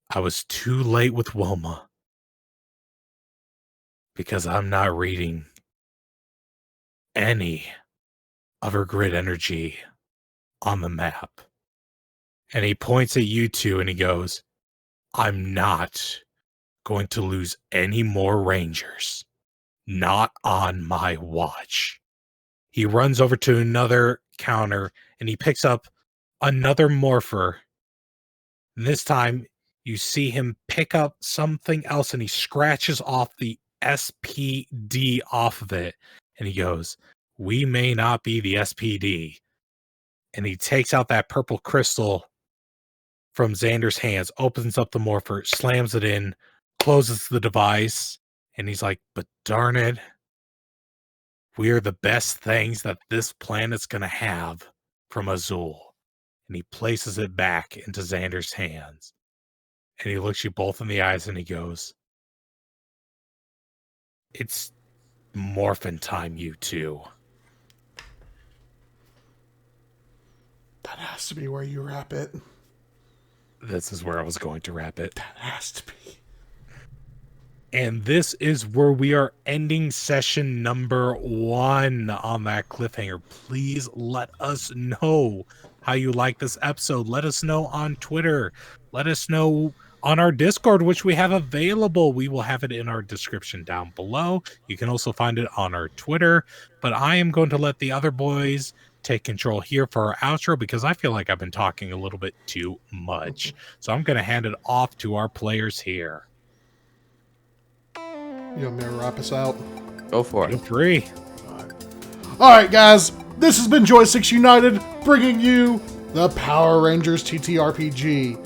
I was too late with Wilma because I'm not reading any of her grid energy on the map. And he points at you two and he goes, I'm not going to lose any more rangers. Not on my watch. He runs over to another counter and he picks up another morpher. And this time you see him pick up something else and he scratches off the SPD off of it. And he goes, we may not be the SPD. And he takes out that purple crystal from Xander's hands, opens up the morpher, slams it in, closes the device, and he's like, but darn it, we are the best things that this planet's going to have from Azul. And he places it back into Xander's hands. And he looks you both in the eyes and he goes, it's morphin' time, you two. That has to be where you wrap it. This is where I was going to wrap it. That has to be. And this is where we are ending session number 1 on that cliffhanger. Please let us know how you like this episode. Let us know on Twitter. Let us know on our Discord, which we have available. We will have it in our description down below. You can also find it on our Twitter. But I am going to let the other boys take control here for our outro because I feel like I've been talking a little bit too much. So I'm going to hand it off to our players here. You want me to wrap us out? Go for it. Feel free. All right, guys. This has been Joysticks United, bringing you the Power Rangers TTRPG.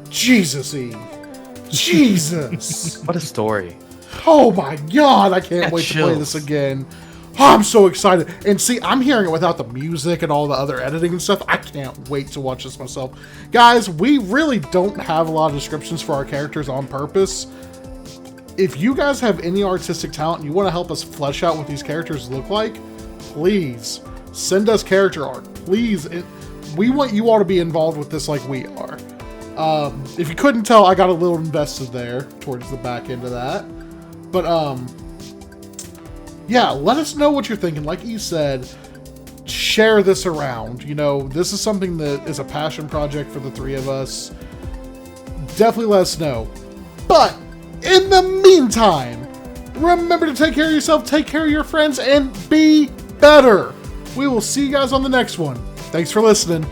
Jesus-y. Jesus. What a story. Oh my god, I can't wait chills. to play this again. Oh, I'm so excited. And see, I'm hearing it without the music and all the other editing and stuff. I can't wait to watch this myself. Guys, we really don't have a lot of descriptions for our characters on purpose. If you guys have any artistic talent and you want to help us flesh out what these characters look like, please send us character art. Please. We want you all to be involved with this like we are. If you couldn't tell, I got a little invested there towards the back end of that. But, yeah, let us know what you're thinking. Like you said, share this around. You know, this is something that is a passion project for the three of us. Definitely let us know. But, in the meantime, remember to take care of yourself, take care of your friends, and be better. We will see you guys on the next one. Thanks for listening.